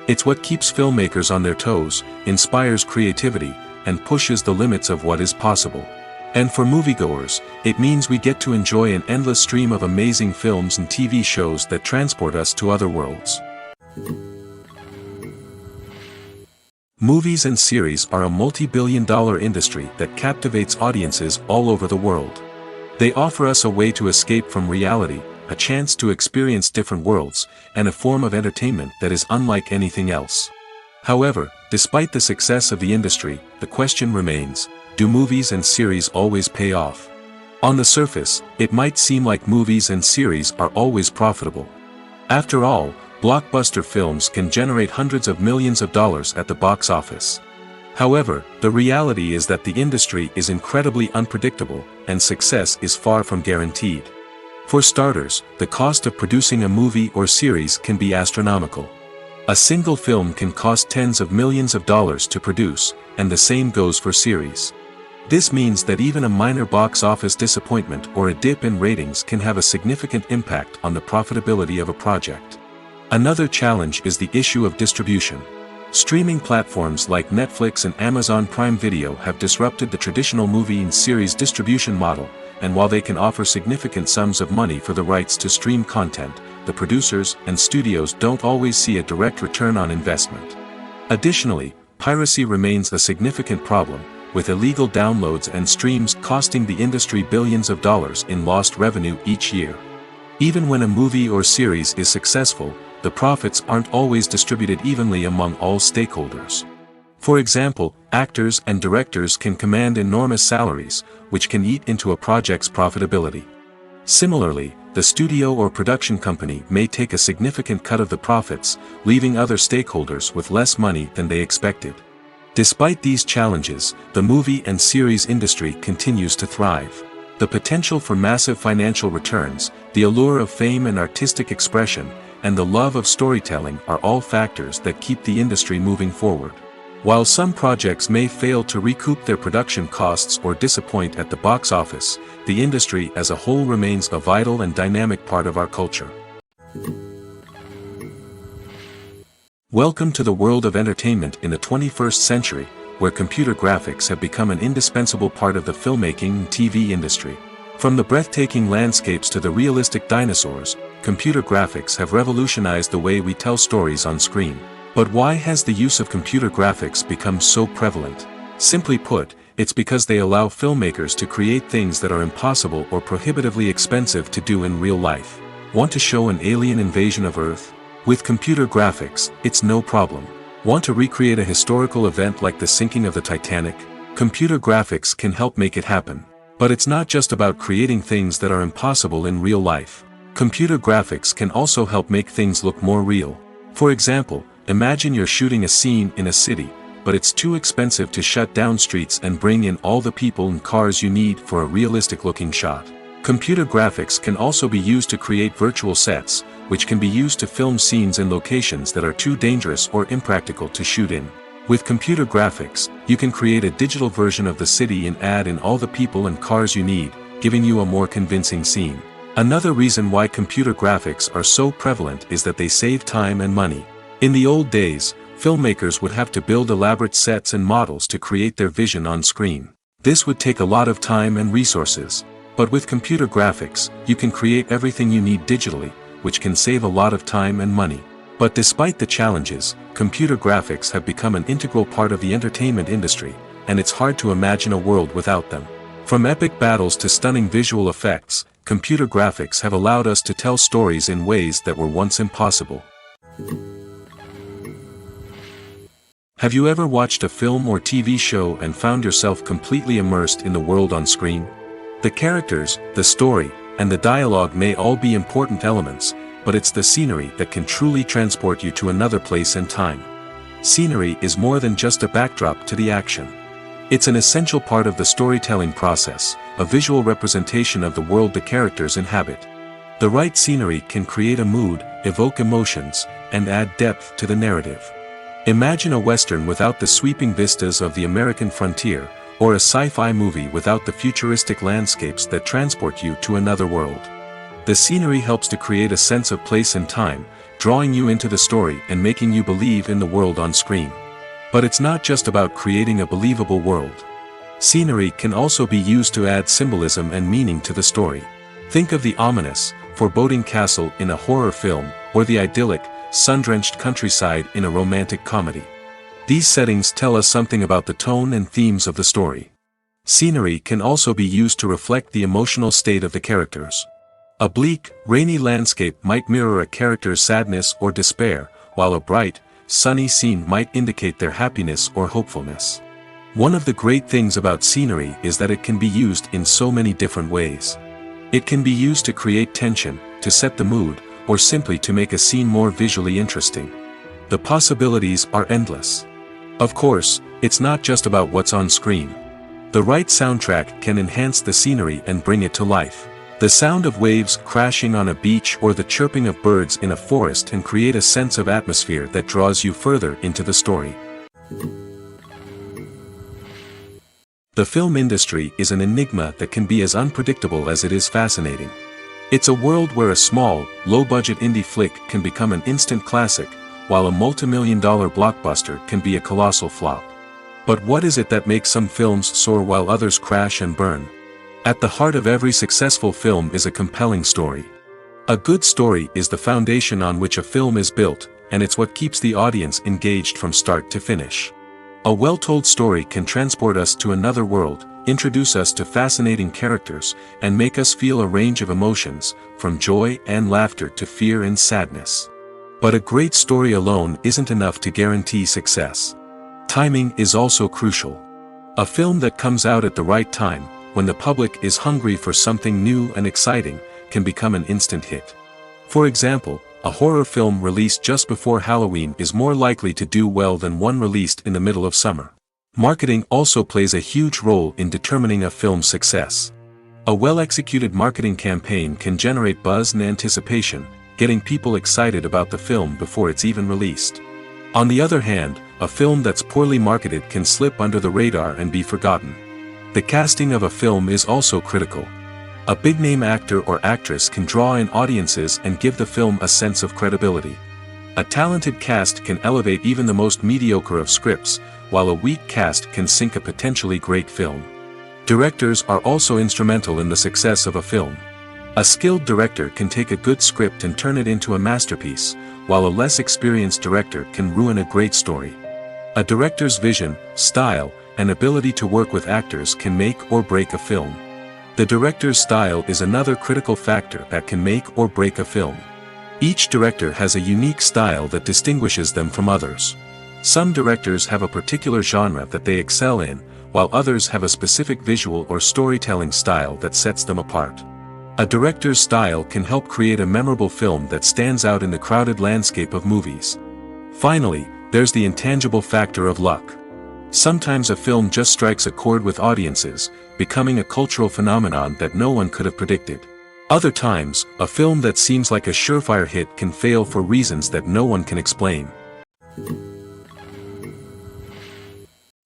It's what keeps filmmakers on their toes, inspires creativity, and pushes the limits of what is possible. And for moviegoers, it means we get to enjoy an endless stream of amazing films and TV shows that transport us to other worlds. Movies and series are a multi-billion-dollar industry that captivates audiences all over the world. They offer us a way to escape from reality, a chance to experience different worlds, and a form of entertainment that is unlike anything else. However, despite the success of the industry, the question remains: do movies and series always pay off? On the surface, it might seem like movies and series are always profitable. After all, blockbuster films can generate hundreds of millions of dollars at the box office. However, the reality is that the industry is incredibly unpredictable, and success is far from guaranteed. For starters, the cost of producing a movie or series can be astronomical. A single film can cost tens of millions of dollars to produce, and the same goes for series. This means that even a minor box office disappointment or a dip in ratings can have a significant impact on the profitability of a project. Another challenge is the issue of distribution. Streaming platforms like Netflix and Amazon Prime Video have disrupted the traditional movie and series distribution model, and while they can offer significant sums of money for the rights to stream content, the producers and studios don't always see a direct return on investment. Additionally, piracy remains a significant problem, with illegal downloads and streams costing the industry billions of dollars in lost revenue each year. Even when a movie or series is successful, the profits aren't always distributed evenly among all stakeholders. For example, actors and directors can command enormous salaries, which can eat into a project's profitability. Similarly, the studio or production company may take a significant cut of the profits, leaving other stakeholders with less money than they expected. Despite these challenges, the movie and series industry continues to thrive. The potential for massive financial returns, the allure of fame and artistic expression, and the love of storytelling are all factors that keep the industry moving forward. While some projects may fail to recoup their production costs or disappoint at the box office, the industry as a whole remains a vital and dynamic part of our culture. Welcome to the world of entertainment in the 21st century, where computer graphics have become an indispensable part of the filmmaking and TV industry. From the breathtaking landscapes to the realistic dinosaurs, computer graphics have revolutionized the way we tell stories on screen. But why has the use of computer graphics become so prevalent? Simply put, it's because they allow filmmakers to create things that are impossible or prohibitively expensive to do in real life. Want to show an alien invasion of Earth? With computer graphics, it's no problem. Want to recreate a historical event like the sinking of the Titanic? Computer graphics can help make it happen. But it's not just about creating things that are impossible in real life. Computer graphics can also help make things look more real. For example, imagine you're shooting a scene in a city, but it's too expensive to shut down streets and bring in all the people and cars you need for a realistic-looking shot. Computer graphics can also be used to create virtual sets, which can be used to film scenes in locations that are too dangerous or impractical to shoot in. With computer graphics, you can create a digital version of the city and add in all the people and cars you need, giving you a more convincing scene. Another reason why computer graphics are so prevalent is that they save time and money. In the old days, filmmakers would have to build elaborate sets and models to create their vision on screen. This would take a lot of time and resources. But with computer graphics, you can create everything you need digitally, which can save a lot of time and money. But despite the challenges, computer graphics have become an integral part of the entertainment industry, and it's hard to imagine a world without them. From epic battles to stunning visual effects, computer graphics have allowed us to tell stories in ways that were once impossible. Have you ever watched a film or TV show and found yourself completely immersed in the world on screen? The characters, the story, and the dialogue may all be important elements, but it's the scenery that can truly transport you to another place and time. Scenery is more than just a backdrop to the action. It's an essential part of the storytelling process, a visual representation of the world the characters inhabit. The right scenery can create a mood, evoke emotions, and add depth to the narrative. Imagine a Western without the sweeping vistas of the American frontier, or a sci-fi movie without the futuristic landscapes that transport you to another world. The scenery helps to create a sense of place and time, drawing you into the story and making you believe in the world on screen. But it's not just about creating a believable world. Scenery can also be used to add symbolism and meaning to the story. Think of the ominous, foreboding castle in a horror film, or the idyllic, sun-drenched countryside in a romantic comedy. These settings tell us something about the tone and themes of the story. Scenery can also be used to reflect the emotional state of the characters. A bleak, rainy landscape might mirror a character's sadness or despair, while a bright, sunny scene might indicate their happiness or hopefulness. One of the great things about scenery is that it can be used in so many different ways. It can be used to create tension, to set the mood, or simply to make a scene more visually interesting. The possibilities are endless. Of course, it's not just about what's on screen. The right soundtrack can enhance the scenery and bring it to life. The sound of waves crashing on a beach or the chirping of birds in a forest can create a sense of atmosphere that draws you further into the story. The film industry is an enigma that can be as unpredictable as it is fascinating. It's a world where a small, low-budget indie flick can become an instant classic, while a multi-million-dollar blockbuster can be a colossal flop. But what is it that makes some films soar while others crash and burn? At the heart of every successful film is a compelling story. A good story is the foundation on which a film is built, and it's what keeps the audience engaged from start to finish. A well-told story can transport us to another world, introduce us to fascinating characters, and make us feel a range of emotions, from joy and laughter to fear and sadness. But a great story alone isn't enough to guarantee success. Timing is also crucial. A film that comes out at the right time, when the public is hungry for something new and exciting, can become an instant hit. For example, a horror film released just before Halloween is more likely to do well than one released in the middle of summer. Marketing also plays a huge role in determining a film's success. A well-executed marketing campaign can generate buzz and anticipation, getting people excited about the film before it's even released. On the other hand, a film that's poorly marketed can slip under the radar and be forgotten. The casting of a film is also critical. A big-name actor or actress can draw in audiences and give the film a sense of credibility. A talented cast can elevate even the most mediocre of scripts, while a weak cast can sink a potentially great film. Directors are also instrumental in the success of a film. A skilled director can take a good script and turn it into a masterpiece, while a less experienced director can ruin a great story. A director's vision, style, and ability to work with actors can make or break a film. The director's style is another critical factor that can make or break a film. Each director has a unique style that distinguishes them from others. Some directors have a particular genre that they excel in, while others have a specific visual or storytelling style that sets them apart. A director's style can help create a memorable film that stands out in the crowded landscape of movies. Finally, there's the intangible factor of luck. Sometimes a film just strikes a chord with audiences, becoming a cultural phenomenon that no one could have predicted. Other times, a film that seems like a surefire hit can fail for reasons that no one can explain.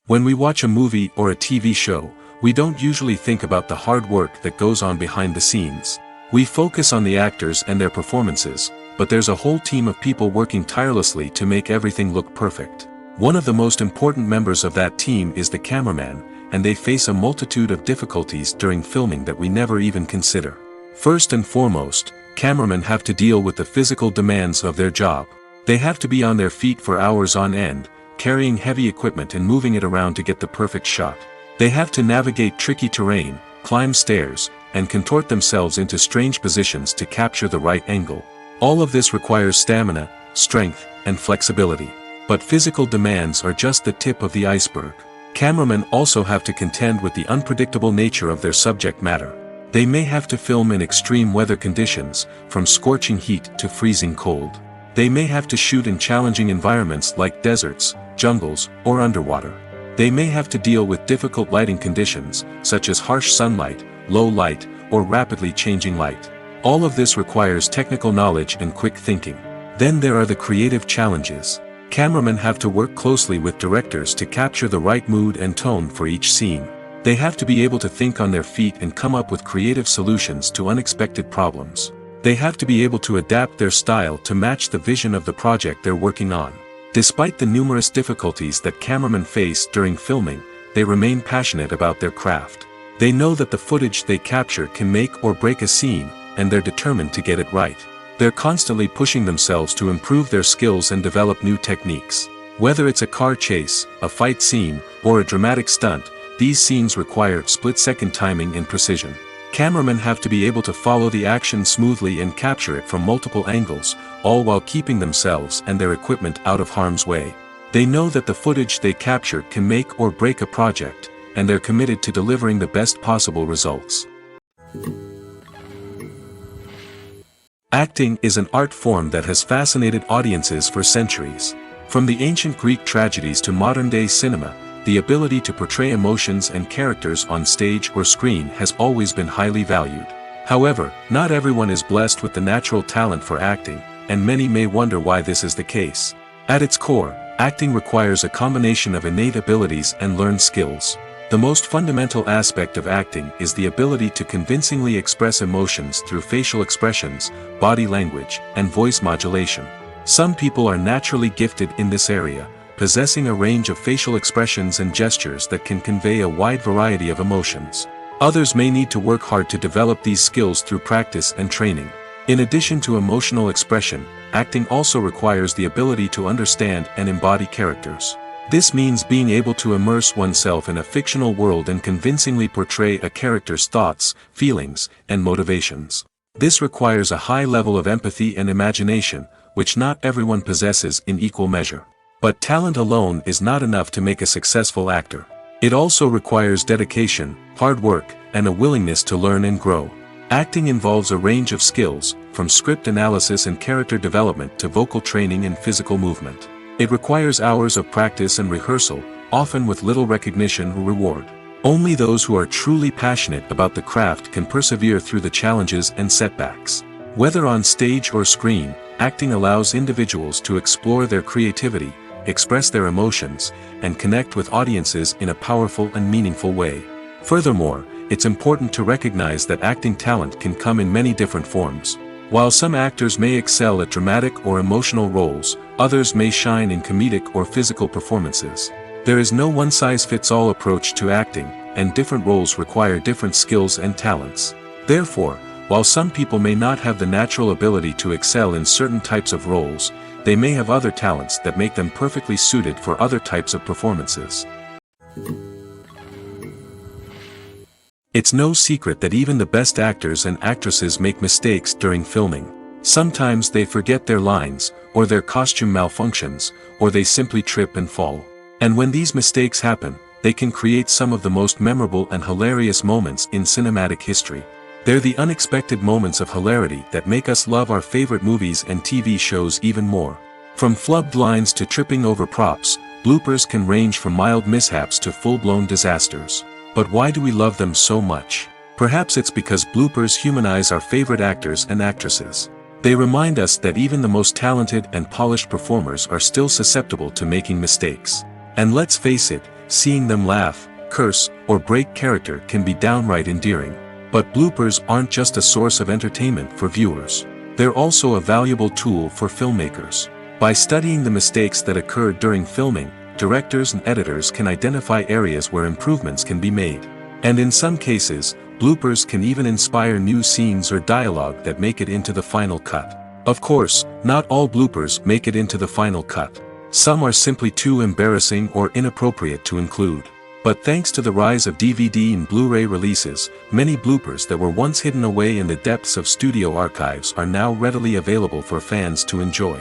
When we watch a movie or a TV show, we don't usually think about the hard work that goes on behind the scenes. We focus on the actors and their performances, but there's a whole team of people working tirelessly to make everything look perfect. One of the most important members of that team is the cameraman, and they face a multitude of difficulties during filming that we never even consider. First and foremost, cameramen have to deal with the physical demands of their job. They have to be on their feet for hours on end, carrying heavy equipment and moving it around to get the perfect shot. They have to navigate tricky terrain, climb stairs, and contort themselves into strange positions to capture the right angle. All of this requires stamina, strength, and flexibility. But physical demands are just the tip of the iceberg. Cameramen also have to contend with the unpredictable nature of their subject matter. They may have to film in extreme weather conditions, from scorching heat to freezing cold. They may have to shoot in challenging environments like deserts, jungles, or underwater. They may have to deal with difficult lighting conditions, such as harsh sunlight, low light, or rapidly changing light. All of this requires technical knowledge and quick thinking. Then there are the creative challenges. Cameramen have to work closely with directors to capture the right mood and tone for each scene. They have to be able to think on their feet and come up with creative solutions to unexpected problems. They have to be able to adapt their style to match the vision of the project they're working on. Despite the numerous difficulties that cameramen face during filming, they remain passionate about their craft. They know that the footage they capture can make or break a scene, and they're determined to get it right. They're constantly pushing themselves to improve their skills and develop new techniques. Whether it's a car chase, a fight scene, or a dramatic stunt, these scenes require split-second timing and precision. Cameramen have to be able to follow the action smoothly and capture it from multiple angles, all while keeping themselves and their equipment out of harm's way. They know that the footage they capture can make or break a project, and they're committed to delivering the best possible results. Acting is an art form that has fascinated audiences for centuries. From the ancient Greek tragedies to modern-day cinema, the ability to portray emotions and characters on stage or screen has always been highly valued. However, not everyone is blessed with the natural talent for acting, and many may wonder why this is the case. At its core, acting requires a combination of innate abilities and learned skills. The most fundamental aspect of acting is the ability to convincingly express emotions through facial expressions, body language, and voice modulation. Some people are naturally gifted in this area, possessing a range of facial expressions and gestures that can convey a wide variety of emotions. Others may need to work hard to develop these skills through practice and training. In addition to emotional expression, acting also requires the ability to understand and embody characters. This means being able to immerse oneself in a fictional world and convincingly portray a character's thoughts, feelings, and motivations. This requires a high level of empathy and imagination, which not everyone possesses in equal measure. But talent alone is not enough to make a successful actor. It also requires dedication, hard work, and a willingness to learn and grow. Acting involves a range of skills, from script analysis and character development to vocal training and physical movement. It requires hours of practice and rehearsal, often with little recognition or reward. Only those who are truly passionate about the craft can persevere through the challenges and setbacks. Whether on stage or screen, acting allows individuals to explore their creativity, express their emotions, and connect with audiences in a powerful and meaningful way. Furthermore, it's important to recognize that acting talent can come in many different forms. While some actors may excel at dramatic or emotional roles, others may shine in comedic or physical performances. There is no one-size-fits-all approach to acting, and different roles require different skills and talents. Therefore, while some people may not have the natural ability to excel in certain types of roles, they may have other talents that make them perfectly suited for other types of performances. It's no secret that even the best actors and actresses make mistakes during filming. Sometimes they forget their lines, or their costume malfunctions, or they simply trip and fall. And when these mistakes happen, they can create some of the most memorable and hilarious moments in cinematic history. They're the unexpected moments of hilarity that make us love our favorite movies and TV shows even more. From flubbed lines to tripping over props, bloopers can range from mild mishaps to full-blown disasters. But why do we love them so much? Perhaps it's because bloopers humanize our favorite actors and actresses. They remind us that even the most talented and polished performers are still susceptible to making mistakes. And let's face it, seeing them laugh, curse, or break character can be downright endearing. But bloopers aren't just a source of entertainment for viewers. They're also a valuable tool for filmmakers. By studying the mistakes that occurred during filming, directors and editors can identify areas where improvements can be made. And in some cases, bloopers can even inspire new scenes or dialogue that make it into the final cut. Of course, not all bloopers make it into the final cut. Some are simply too embarrassing or inappropriate to include. But thanks to the rise of DVD and Blu-ray releases, many bloopers that were once hidden away in the depths of studio archives are now readily available for fans to enjoy.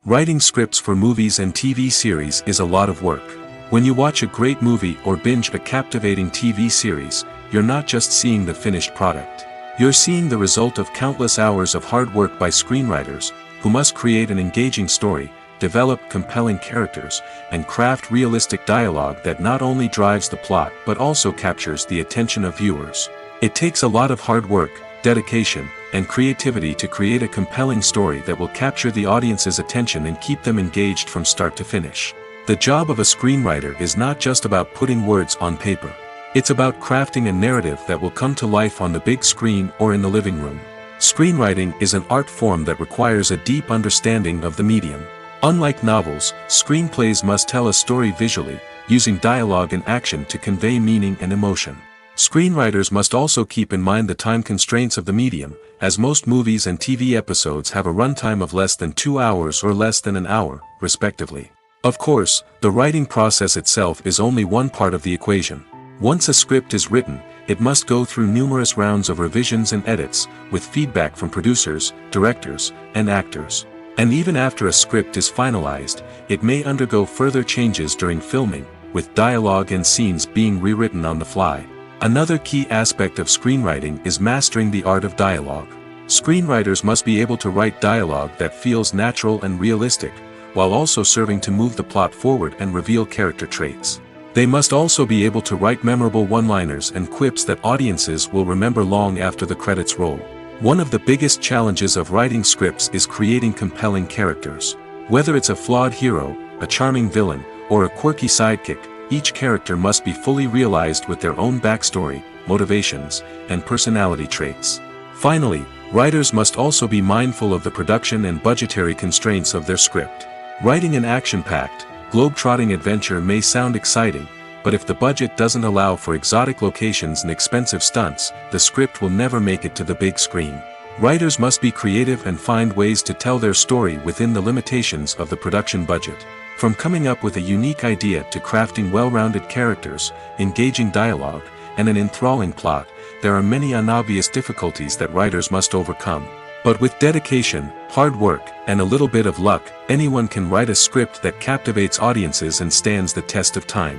Writing scripts for movies and TV series is a lot of work. When you watch a great movie or binge a captivating TV series, you're not just seeing the finished product. You're seeing the result of countless hours of hard work by screenwriters, who must create an engaging story, develop compelling characters, and craft realistic dialogue that not only drives the plot but also captures the attention of viewers. It takes a lot of hard work, dedication, and creativity to create a compelling story that will capture the audience's attention and keep them engaged from start to finish. The job of a screenwriter is not just about putting words on paper. It's about crafting a narrative that will come to life on the big screen or in the living room. Screenwriting is an art form that requires a deep understanding of the medium. Unlike novels, screenplays must tell a story visually, using dialogue and action to convey meaning and emotion. Screenwriters must also keep in mind the time constraints of the medium, as most movies and TV episodes have a runtime of less than 2 hours or less than an hour, respectively. Of course, the writing process itself is only one part of the equation. Once a script is written, it must go through numerous rounds of revisions and edits, with feedback from producers, directors, and actors. And even after a script is finalized, it may undergo further changes during filming, with dialogue and scenes being rewritten on the fly. Another key aspect of screenwriting is mastering the art of dialogue. Screenwriters must be able to write dialogue that feels natural and realistic, while also serving to move the plot forward and reveal character traits. They must also be able to write memorable one-liners and quips that audiences will remember long after the credits roll. One of the biggest challenges of writing scripts is creating compelling characters. Whether it's a flawed hero, a charming villain, or a quirky sidekick, each character must be fully realized with their own backstory, motivations, and personality traits. Finally, writers must also be mindful of the production and budgetary constraints of their script. Writing an action-packed, globe-trotting adventure may sound exciting, but if the budget doesn't allow for exotic locations and expensive stunts, the script will never make it to the big screen. Writers must be creative and find ways to tell their story within the limitations of the production budget. From coming up with a unique idea to crafting well-rounded characters, engaging dialogue, and an enthralling plot, there are many unobvious difficulties that writers must overcome. But with dedication, hard work, and a little bit of luck, anyone can write a script that captivates audiences and stands the test of time.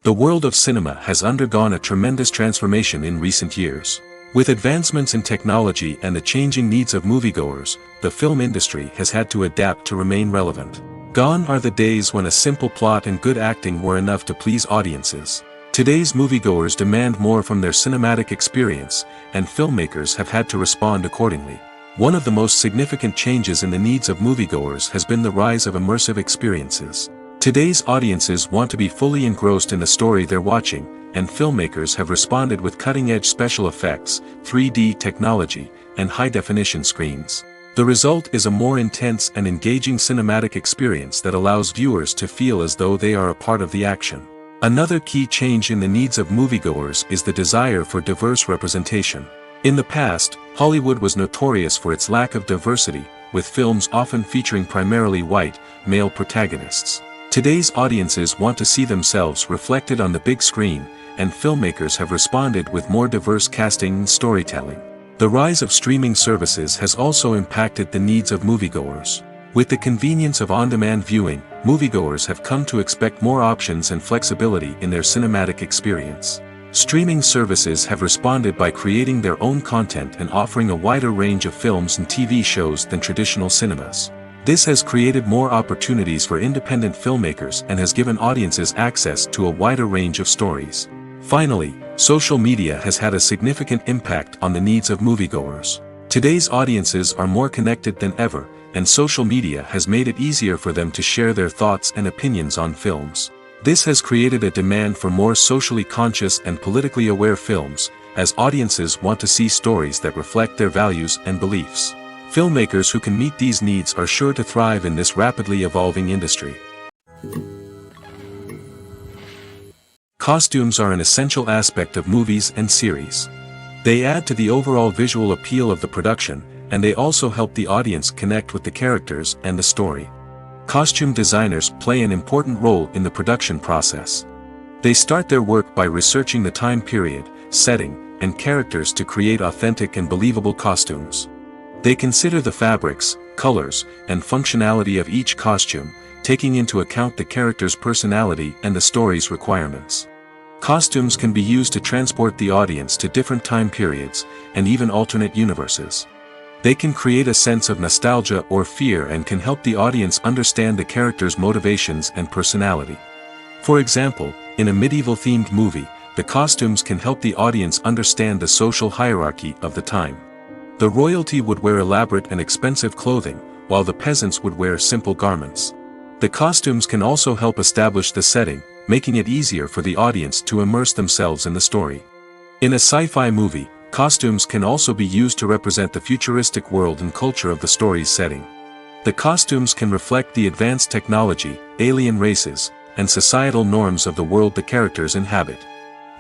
The world of cinema has undergone a tremendous transformation in recent years. With advancements in technology and the changing needs of moviegoers, the film industry has had to adapt to remain relevant. Gone are the days when a simple plot and good acting were enough to please audiences. Today's moviegoers demand more from their cinematic experience, and filmmakers have had to respond accordingly. One of the most significant changes in the needs of moviegoers has been the rise of immersive experiences. Today's audiences want to be fully engrossed in the story they're watching, and filmmakers have responded with cutting-edge special effects, 3D technology, and high-definition screens. The result is a more intense and engaging cinematic experience that allows viewers to feel as though they are a part of the action. Another key change in the needs of moviegoers is the desire for diverse representation. In the past, Hollywood was notorious for its lack of diversity, with films often featuring primarily white, male protagonists. Today's audiences want to see themselves reflected on the big screen, and filmmakers have responded with more diverse casting and storytelling. The rise of streaming services has also impacted the needs of moviegoers. With the convenience of on-demand viewing, moviegoers have come to expect more options and flexibility in their cinematic experience. Streaming services have responded by creating their own content and offering a wider range of films and TV shows than traditional cinemas. This has created more opportunities for independent filmmakers and has given audiences access to a wider range of stories. Finally, social media has had a significant impact on the needs of moviegoers. Today's audiences are more connected than ever, and social media has made it easier for them to share their thoughts and opinions on films. This has created a demand for more socially conscious and politically aware films, as audiences want to see stories that reflect their values and beliefs. Filmmakers who can meet these needs are sure to thrive in this rapidly evolving industry. Costumes are an essential aspect of movies and series. They add to the overall visual appeal of the production, and they also help the audience connect with the characters and the story. Costume designers play an important role in the production process. They start their work by researching the time period, setting, and characters to create authentic and believable costumes. They consider the fabrics, colors, and functionality of each costume, taking into account the character's personality and the story's requirements. Costumes can be used to transport the audience to different time periods, and even alternate universes. They can create a sense of nostalgia or fear and can help the audience understand the character's motivations and personality. For example, in a medieval-themed movie, the costumes can help the audience understand the social hierarchy of the time. The royalty would wear elaborate and expensive clothing, while the peasants would wear simple garments. The costumes can also help establish the setting, making it easier for the audience to immerse themselves in the story. In a sci-fi movie, costumes can also be used to represent the futuristic world and culture of the story's setting. The costumes can reflect the advanced technology, alien races, and societal norms of the world the characters inhabit.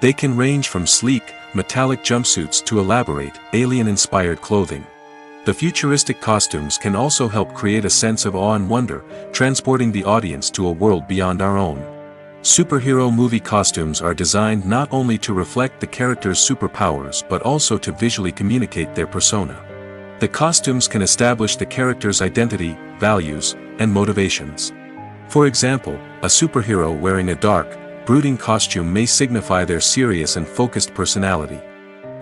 They can range from sleek, metallic jumpsuits to elaborate, alien-inspired clothing. The futuristic costumes can also help create a sense of awe and wonder, transporting the audience to a world beyond our own. Superhero movie costumes are designed not only to reflect the character's superpowers but also to visually communicate their persona. The costumes can establish the character's identity, values, and motivations. For example, a superhero wearing a dark, brooding costume may signify their serious and focused personality.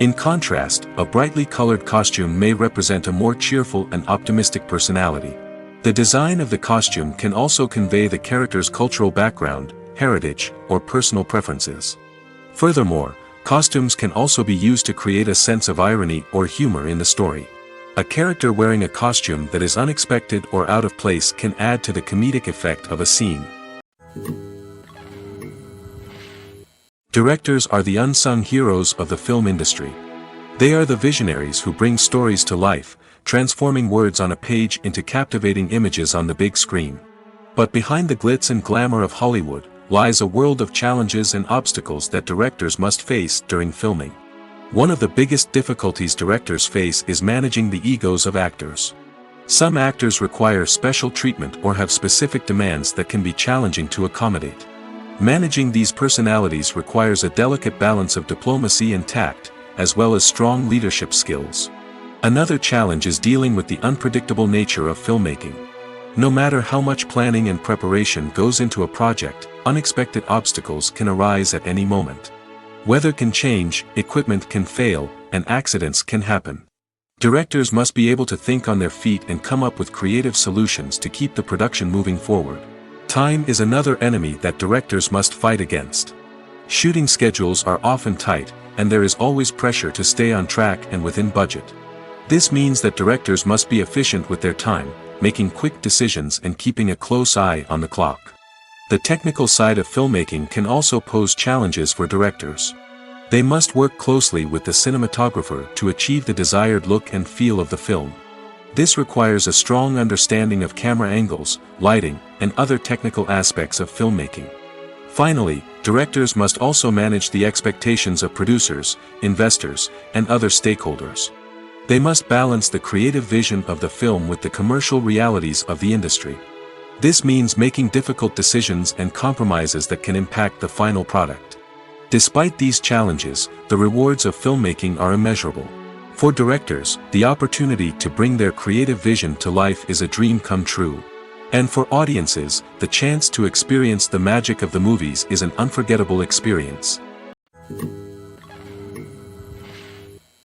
In contrast, a brightly colored costume may represent a more cheerful and optimistic personality. The design of the costume can also convey the character's cultural background, heritage, or personal preferences. Furthermore, costumes can also be used to create a sense of irony or humor in the story. A character wearing a costume that is unexpected or out of place can add to the comedic effect of a scene. Directors are the unsung heroes of the film industry. They are the visionaries who bring stories to life, transforming words on a page into captivating images on the big screen. But behind the glitz and glamour of Hollywood lies a world of challenges and obstacles that directors must face during filming. One of the biggest difficulties directors face is managing the egos of actors. Some actors require special treatment or have specific demands that can be challenging to accommodate. Managing these personalities requires a delicate balance of diplomacy and tact, as well as strong leadership skills. Another challenge is dealing with the unpredictable nature of filmmaking. No matter how much planning and preparation goes into a project, unexpected obstacles can arise at any moment. Weather can change, equipment can fail, and accidents can happen. Directors must be able to think on their feet and come up with creative solutions to keep the production moving forward. Time is another enemy that directors must fight against. Shooting schedules are often tight, and there is always pressure to stay on track and within budget. This means that directors must be efficient with their time, making quick decisions and keeping a close eye on the clock. The technical side of filmmaking can also pose challenges for directors. They must work closely with the cinematographer to achieve the desired look and feel of the film. This requires a strong understanding of camera angles, lighting, and other technical aspects of filmmaking. Finally, directors must also manage the expectations of producers, investors, and other stakeholders. They must balance the creative vision of the film with the commercial realities of the industry. This means making difficult decisions and compromises that can impact the final product. Despite these challenges, the rewards of filmmaking are immeasurable. For directors, the opportunity to bring their creative vision to life is a dream come true. And for audiences, the chance to experience the magic of the movies is an unforgettable experience.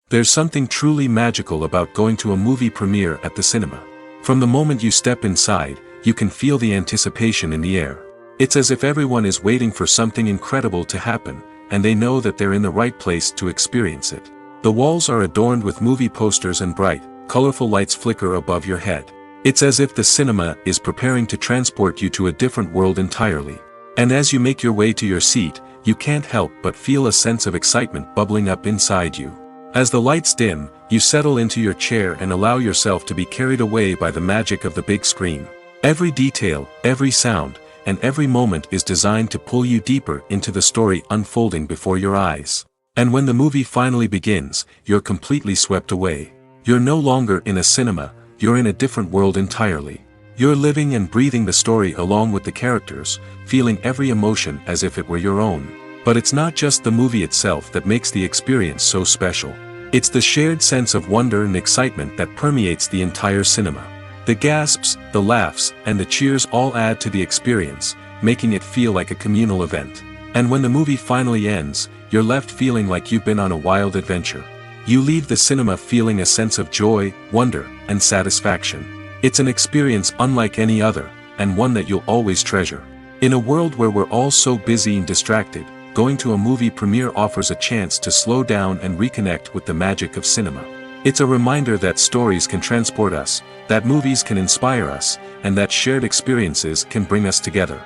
There's something truly magical about going to a movie premiere at the cinema. From the moment you step inside, you can feel the anticipation in the air. It's as if everyone is waiting for something incredible to happen, and they know that they're in the right place to experience it. The walls are adorned with movie posters and bright, colorful lights flicker above your head. It's as if the cinema is preparing to transport you to a different world entirely. And as you make your way to your seat, you can't help but feel a sense of excitement bubbling up inside you. As the lights dim, you settle into your chair and allow yourself to be carried away by the magic of the big screen. Every detail, every sound, and every moment is designed to pull you deeper into the story unfolding before your eyes. And when the movie finally begins, you're completely swept away. You're no longer in a cinema, you're in a different world entirely. You're living and breathing the story along with the characters, feeling every emotion as if it were your own. But it's not just the movie itself that makes the experience so special. It's the shared sense of wonder and excitement that permeates the entire cinema. The gasps, the laughs, and the cheers all add to the experience, making it feel like a communal event. And when the movie finally ends, you're left feeling like you've been on a wild adventure. You leave the cinema feeling a sense of joy, wonder, and satisfaction. It's an experience unlike any other, and one that you'll always treasure. In a world where we're all so busy and distracted, going to a movie premiere offers a chance to slow down and reconnect with the magic of cinema. It's a reminder that stories can transport us, that movies can inspire us, and that shared experiences can bring us together.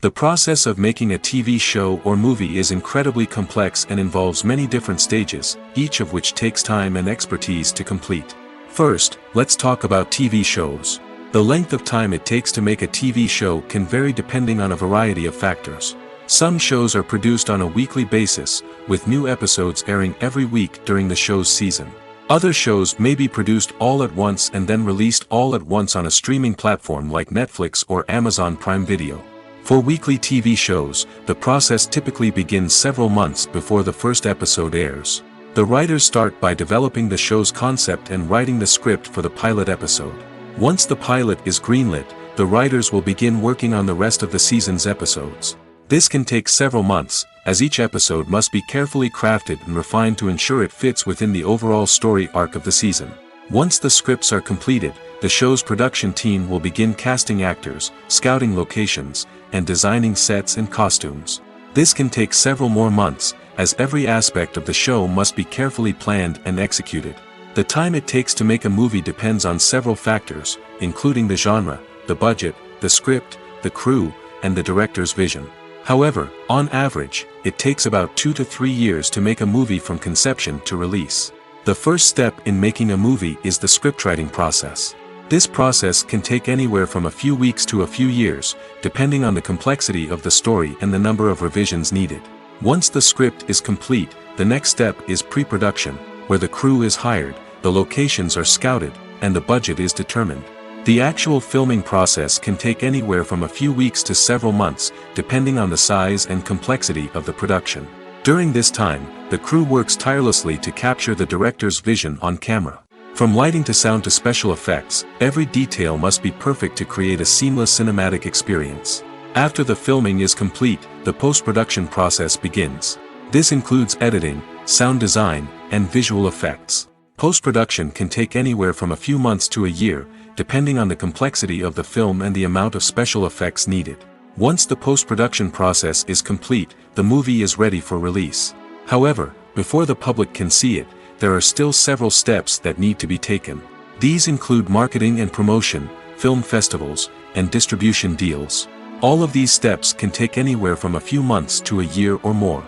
The process of making a TV show or movie is incredibly complex and involves many different stages, each of which takes time and expertise to complete. First, let's talk about TV shows. The length of time it takes to make a TV show can vary depending on a variety of factors. Some shows are produced on a weekly basis, with new episodes airing every week during the show's season. Other shows may be produced all at once and then released all at once on a streaming platform like Netflix or Amazon Prime Video. For weekly TV shows, the process typically begins several months before the first episode airs. The writers start by developing the show's concept and writing the script for the pilot episode. Once the pilot is greenlit, the writers will begin working on the rest of the season's episodes. This can take several months, as each episode must be carefully crafted and refined to ensure it fits within the overall story arc of the season. Once the scripts are completed, the show's production team will begin casting actors, scouting locations, and designing sets and costumes. This can take several more months, as every aspect of the show must be carefully planned and executed. The time it takes to make a movie depends on several factors, including the genre, the budget, the script, the crew, and the director's vision. However, on average, it takes about 2 to 3 years to make a movie from conception to release. The first step in making a movie is the scriptwriting process. This process can take anywhere from a few weeks to a few years, depending on the complexity of the story and the number of revisions needed. Once the script is complete, the next step is pre-production, where the crew is hired, the locations are scouted, and the budget is determined. The actual filming process can take anywhere from a few weeks to several months, depending on the size and complexity of the production. During this time, the crew works tirelessly to capture the director's vision on camera. From lighting to sound to special effects, every detail must be perfect to create a seamless cinematic experience. After the filming is complete, the post-production process begins. This includes editing, sound design, and visual effects. Post-production can take anywhere from a few months to a year, depending on the complexity of the film and the amount of special effects needed. Once the post-production process is complete, the movie is ready for release. However, before the public can see it, there are still several steps that need to be taken. These include marketing and promotion, film festivals, and distribution deals. All of these steps can take anywhere from a few months to a year or more.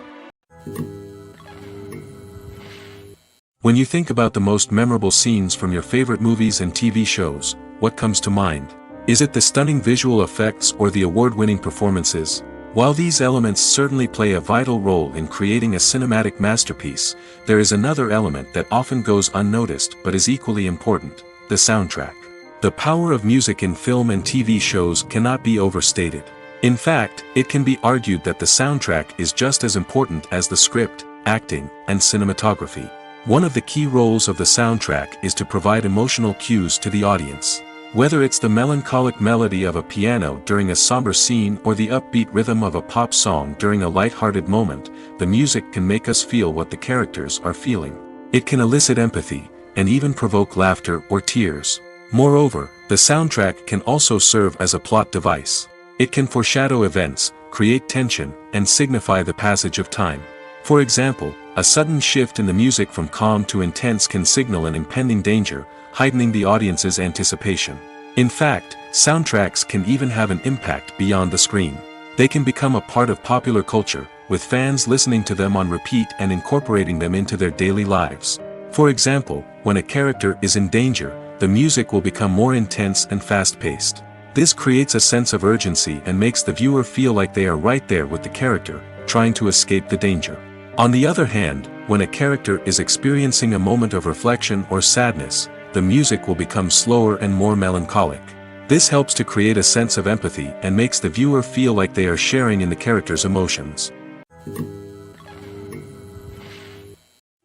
When you think about the most memorable scenes from your favorite movies and TV shows, what comes to mind? Is it the stunning visual effects or the award-winning performances? While these elements certainly play a vital role in creating a cinematic masterpiece, there is another element that often goes unnoticed but is equally important: the soundtrack. The power of music in film and TV shows cannot be overstated. In fact, it can be argued that the soundtrack is just as important as the script, acting, and cinematography. One of the key roles of the soundtrack is to provide emotional cues to the audience. Whether it's the melancholic melody of a piano during a somber scene or the upbeat rhythm of a pop song during a light-hearted moment, the music can make us feel what the characters are feeling. It can elicit empathy, and even provoke laughter or tears. Moreover, the soundtrack can also serve as a plot device. It can foreshadow events, create tension, and signify the passage of time. For example, a sudden shift in the music from calm to intense can signal an impending danger, heightening the audience's anticipation. In fact, Soundtracks can even have an impact beyond the screen. They can become a part of popular culture, with fans listening to them on repeat and incorporating them into their daily lives. For example, when a character is in danger, the music will become more intense and fast-paced. This creates a sense of urgency and makes the viewer feel like they are right there with the character, trying to escape the danger. On the other hand, when a character is experiencing a moment of reflection or sadness, the music will become slower and more melancholic. This helps to create a sense of empathy and makes the viewer feel like they are sharing in the character's emotions.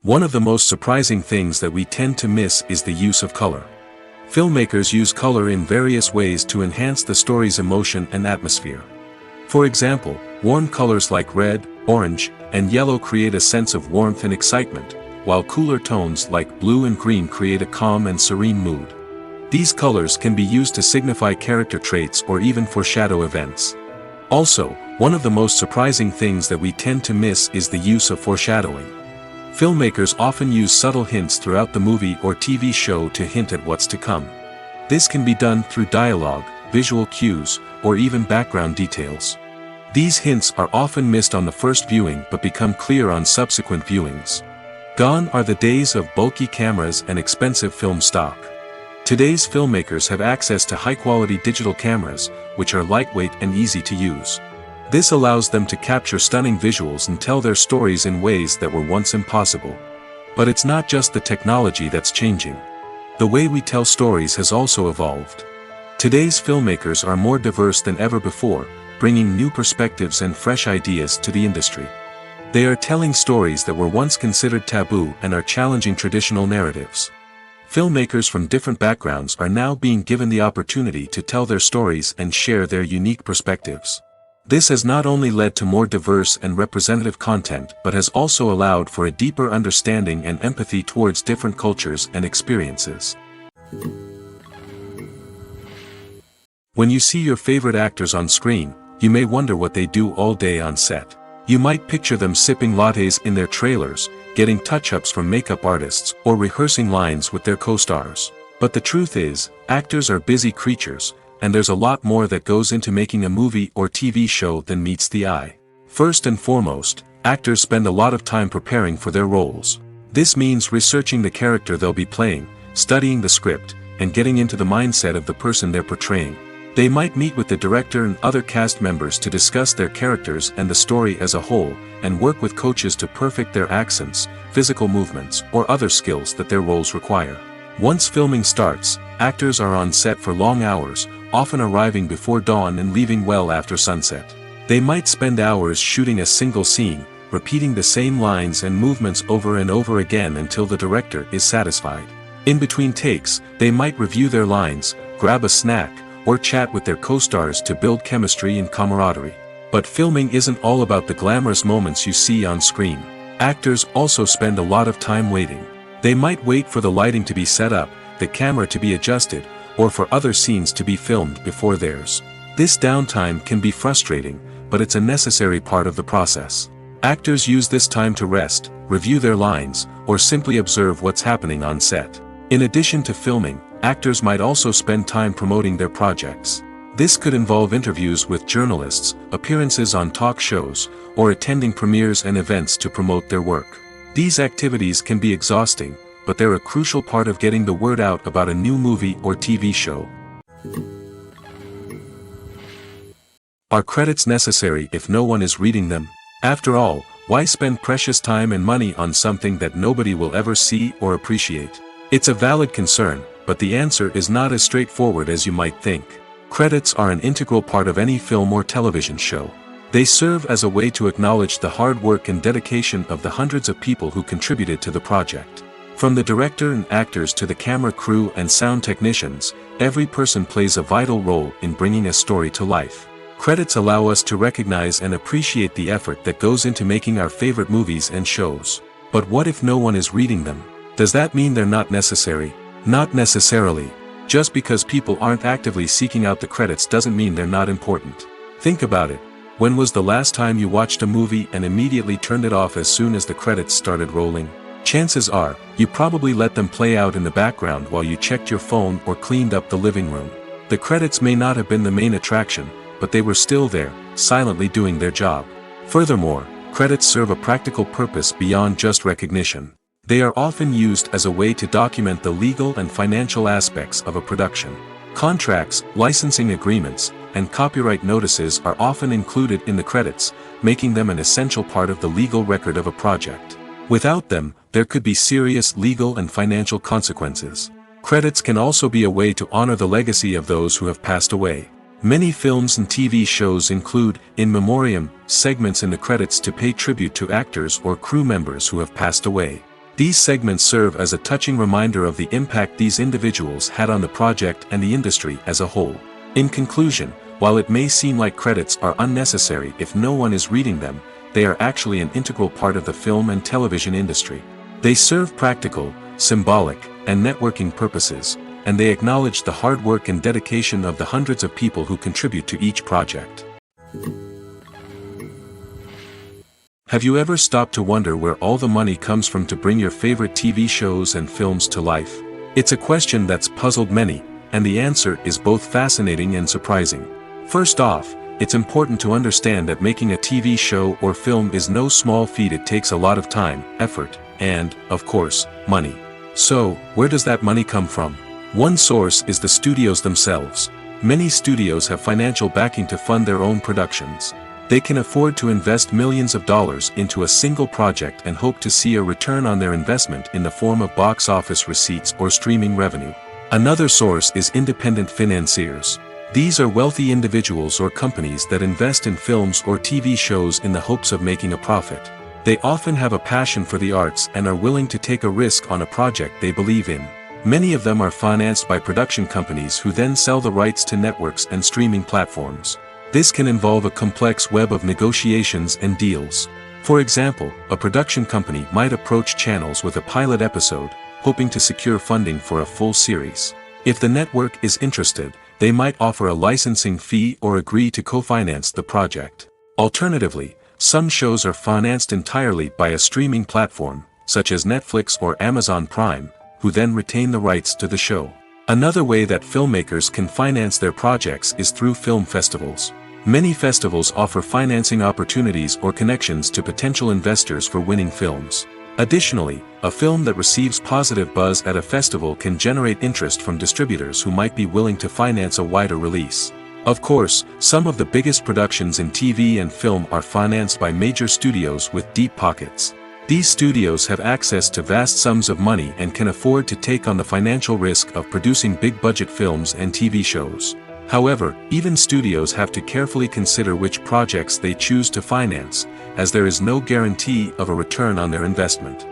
One of the most surprising things that we tend to miss is the use of color. Filmmakers use color in various ways to enhance the story's emotion and atmosphere. For example, warm colors like red, orange, and yellow create a sense of warmth and excitement, while cooler tones like blue and green create a calm and serene mood. These colors can be used to signify character traits or even foreshadow events. Also, one of the most surprising things that we tend to miss is the use of foreshadowing. Filmmakers often use subtle hints throughout the movie or TV show to hint at what's to come. This can be done through dialogue, visual cues, or even background details. These hints are often missed on the first viewing but become clear on subsequent viewings. Gone are the days of bulky cameras and expensive film stock. Today's filmmakers have access to high-quality digital cameras, which are lightweight and easy to use. This allows them to capture stunning visuals and tell their stories in ways that were once impossible. But it's not just the technology that's changing. The way we tell stories has also evolved. Today's filmmakers are more diverse than ever before, bringing new perspectives and fresh ideas to the industry. They are telling stories that were once considered taboo and are challenging traditional narratives. Filmmakers from different backgrounds are now being given the opportunity to tell their stories and share their unique perspectives. This has not only led to more diverse and representative content but has also allowed for a deeper understanding and empathy towards different cultures and experiences. When you see your favorite actors on screen, you may wonder what they do all day on set. You might picture them sipping lattes in their trailers, getting touch-ups from makeup artists, or rehearsing lines with their co-stars. But the truth is, actors are busy creatures, and there's a lot more that goes into making a movie or TV show than meets the eye. First and foremost, actors spend a lot of time preparing for their roles. This means researching the character they'll be playing, studying the script, and getting into the mindset of the person they're portraying. They might meet with the director and other cast members to discuss their characters and the story as a whole, and work with coaches to perfect their accents, physical movements, or other skills that their roles require. Once filming starts, actors are on set for long hours, often arriving before dawn and leaving well after sunset. They might spend hours shooting a single scene, repeating the same lines and movements over and over again until the director is satisfied. In between takes, they might review their lines, grab a snack, or chat with their co-stars to build chemistry and camaraderie. But filming isn't all about the glamorous moments you see on screen. Actors also spend a lot of time waiting. They might wait for the lighting to be set up, the camera to be adjusted, or for other scenes to be filmed before theirs. This downtime can be frustrating, but it's a necessary part of the process. Actors use this time to rest, review their lines, or simply observe what's happening on set. In addition to filming, actors might also spend time promoting their projects. This could involve interviews with journalists, appearances on talk shows, or attending premieres and events to promote their work. These activities can be exhausting, but they're a crucial part of getting the word out about a new movie or TV show. Are credits necessary if no one is reading them? After all, why spend precious time and money on something that nobody will ever see or appreciate? It's a valid concern, but the answer is not as straightforward as you might think. Credits are an integral part of any film or television show. They serve as a way to acknowledge the hard work and dedication of the hundreds of people who contributed to the project. From the director and actors to the camera crew and sound technicians, every person plays a vital role in bringing a story to life. Credits allow us to recognize and appreciate the effort that goes into making our favorite movies and shows. But what if no one is reading them? Does that mean they're not necessary? Not necessarily. Just because people aren't actively seeking out the credits doesn't mean they're not important. Think about it. When was the last time you watched a movie and immediately turned it off as soon as the credits started rolling? Chances are, you probably let them play out in the background while you checked your phone or cleaned up the living room. The credits may not have been the main attraction, but they were still there, silently doing their job. Furthermore, credits serve a practical purpose beyond just recognition. They are often used as a way to document the legal and financial aspects of a production. Contracts, licensing agreements, and copyright notices are often included in the credits, making them an essential part of the legal record of a project. Without them, there could be serious legal and financial consequences. Credits can also be a way to honor the legacy of those who have passed away. Many films and TV shows include, in memoriam, segments in the credits to pay tribute to actors or crew members who have passed away. These segments serve as a touching reminder of the impact these individuals had on the project and the industry as a whole. In conclusion, while it may seem like credits are unnecessary if no one is reading them, they are actually an integral part of the film and television industry. They serve practical, symbolic, and networking purposes, and they acknowledge the hard work and dedication of the hundreds of people who contribute to each project. Have you ever stopped to wonder where all the money comes from to bring your favorite TV shows and films to life? It's a question that's puzzled many, and the answer is both fascinating and surprising. First off, it's important to understand that making a TV show or film is no small feat. It takes a lot of time, effort, and, of course, money. So, where does that money come from? One source is the studios themselves. Many studios have financial backing to fund their own productions. They can afford to invest millions of dollars into a single project and hope to see a return on their investment in the form of box office receipts or streaming revenue. Another source is independent financiers. These are wealthy individuals or companies that invest in films or TV shows in the hopes of making a profit. They often have a passion for the arts and are willing to take a risk on a project they believe in. Many of them are financed by production companies who then sell the rights to networks and streaming platforms. This can involve a complex web of negotiations and deals. For example, a production company might approach channels with a pilot episode, hoping to secure funding for a full series. If the network is interested, they might offer a licensing fee or agree to co-finance the project. Alternatively, some shows are financed entirely by a streaming platform, such as Netflix or Amazon Prime, who then retain the rights to the show. Another way that filmmakers can finance their projects is through film festivals. Many festivals offer financing opportunities or connections to potential investors for winning films. Additionally, a film that receives positive buzz at a festival can generate interest from distributors who might be willing to finance a wider release. Of course, some of the biggest productions in TV and film are financed by major studios with deep pockets. These studios have access to vast sums of money and can afford to take on the financial risk of producing big-budget films and TV shows. However, even studios have to carefully consider which projects they choose to finance, as there is no guarantee of a return on their investment.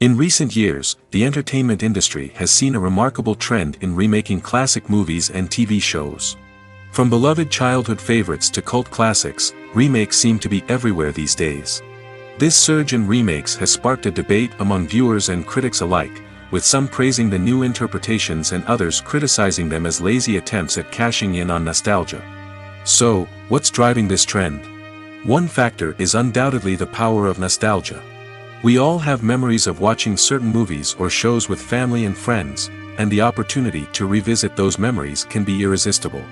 In recent years, the entertainment industry has seen a remarkable trend in remaking classic movies and TV shows. From beloved childhood favorites to cult classics, remakes seem to be everywhere these days. This surge in remakes has sparked a debate among viewers and critics alike, with some praising the new interpretations and others criticizing them as lazy attempts at cashing in on nostalgia. So, what's driving this trend? One factor is undoubtedly the power of nostalgia. We all have memories of watching certain movies or shows with family and friends, and the opportunity to revisit those memories can be irresistible.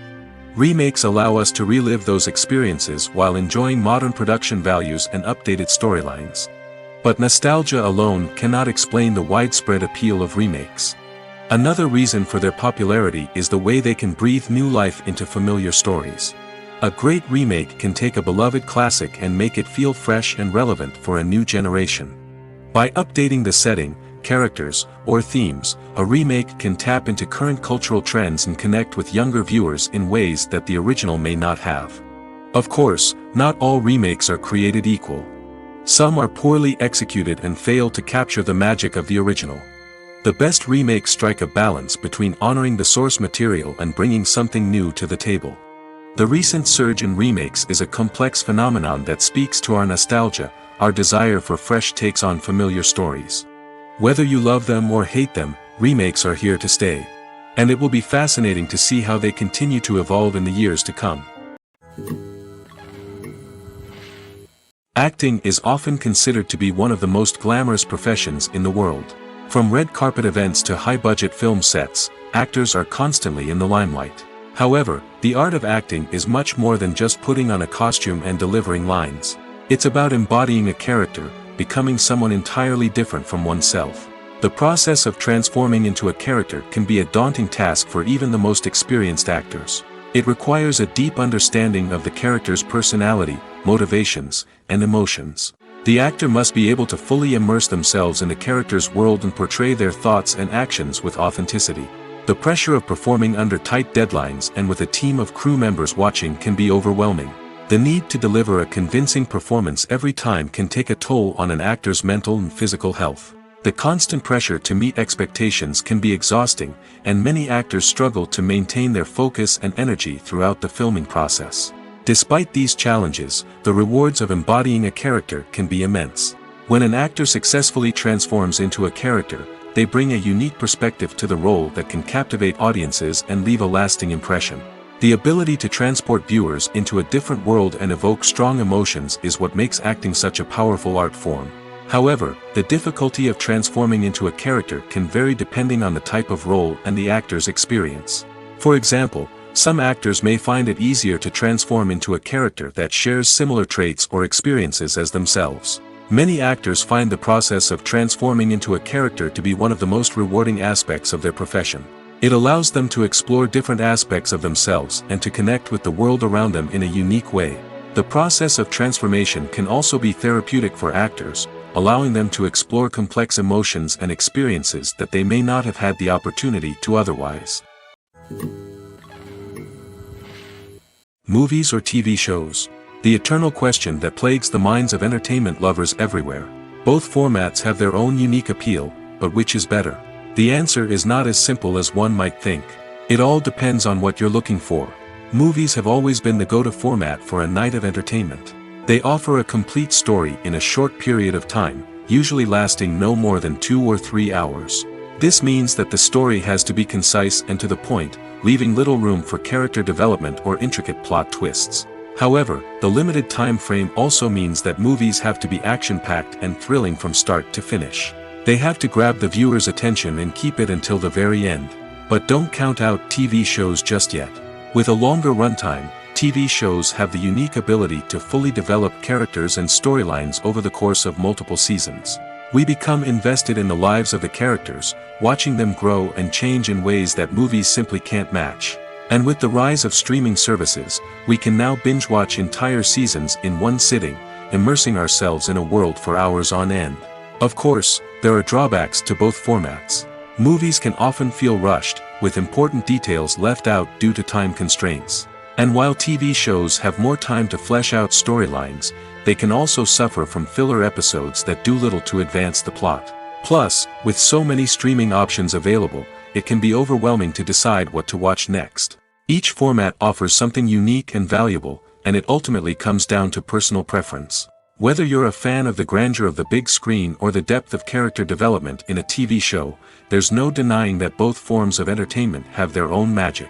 Remakes allow us to relive those experiences while enjoying modern production values and updated storylines. But nostalgia alone cannot explain the widespread appeal of remakes. Another reason for their popularity is the way they can breathe new life into familiar stories. A great remake can take a beloved classic and make it feel fresh and relevant for a new generation. By updating the setting, characters, or themes, a remake can tap into current cultural trends and connect with younger viewers in ways that the original may not have. Of course, not all remakes are created equal. Some are poorly executed and fail to capture the magic of the original. The best remakes strike a balance between honoring the source material and bringing something new to the table. The recent surge in remakes is a complex phenomenon that speaks to our nostalgia, our desire for fresh takes on familiar stories. Whether you love them or hate them, remakes are here to stay. And it will be fascinating to see how they continue to evolve in the years to come. Acting is often considered to be one of the most glamorous professions in the world. From red carpet events to high-budget film sets, actors are constantly in the limelight. However, the art of acting is much more than just putting on a costume and delivering lines. It's about embodying a character, becoming someone entirely different from oneself. The process of transforming into a character can be a daunting task for even the most experienced actors. It requires a deep understanding of the character's personality, motivations, and emotions. The actor must be able to fully immerse themselves in the character's world and portray their thoughts and actions with authenticity. The pressure of performing under tight deadlines and with a team of crew members watching can be overwhelming. The need to deliver a convincing performance every time can take a toll on an actor's mental and physical health. The constant pressure to meet expectations can be exhausting, and many actors struggle to maintain their focus and energy throughout the filming process. Despite these challenges, the rewards of embodying a character can be immense. When an actor successfully transforms into a character, they bring a unique perspective to the role that can captivate audiences and leave a lasting impression. The ability to transport viewers into a different world and evoke strong emotions is what makes acting such a powerful art form. However, the difficulty of transforming into a character can vary depending on the type of role and the actor's experience. For example, some actors may find it easier to transform into a character that shares similar traits or experiences as themselves. Many actors find the process of transforming into a character to be one of the most rewarding aspects of their profession. It allows them to explore different aspects of themselves and to connect with the world around them in a unique way. The process of transformation can also be therapeutic for actors, allowing them to explore complex emotions and experiences that they may not have had the opportunity to otherwise. Movies or TV shows? The eternal question that plagues the minds of entertainment lovers everywhere. Both formats have their own unique appeal, but which is better? The answer is not as simple as one might think. It all depends on what you're looking for. Movies have always been the go-to format for a night of entertainment. They offer a complete story in a short period of time, usually lasting no more than 2 or 3 hours. This means that the story has to be concise and to the point, leaving little room for character development or intricate plot twists. However, the limited time frame also means that movies have to be action-packed and thrilling from start to finish. They have to grab the viewer's attention and keep it until the very end. But don't count out TV shows just yet. With a longer runtime, TV shows have the unique ability to fully develop characters and storylines over the course of multiple seasons. We become invested in the lives of the characters, watching them grow and change in ways that movies simply can't match. And with the rise of streaming services, we can now binge-watch entire seasons in one sitting, immersing ourselves in a world for hours on end. Of course, there are drawbacks to both formats. Movies can often feel rushed, with important details left out due to time constraints. And while TV shows have more time to flesh out storylines, they can also suffer from filler episodes that do little to advance the plot. Plus, with so many streaming options available, it can be overwhelming to decide what to watch next. Each format offers something unique and valuable, and it ultimately comes down to personal preference. Whether you're a fan of the grandeur of the big screen or the depth of character development in a TV show, there's no denying that both forms of entertainment have their own magic.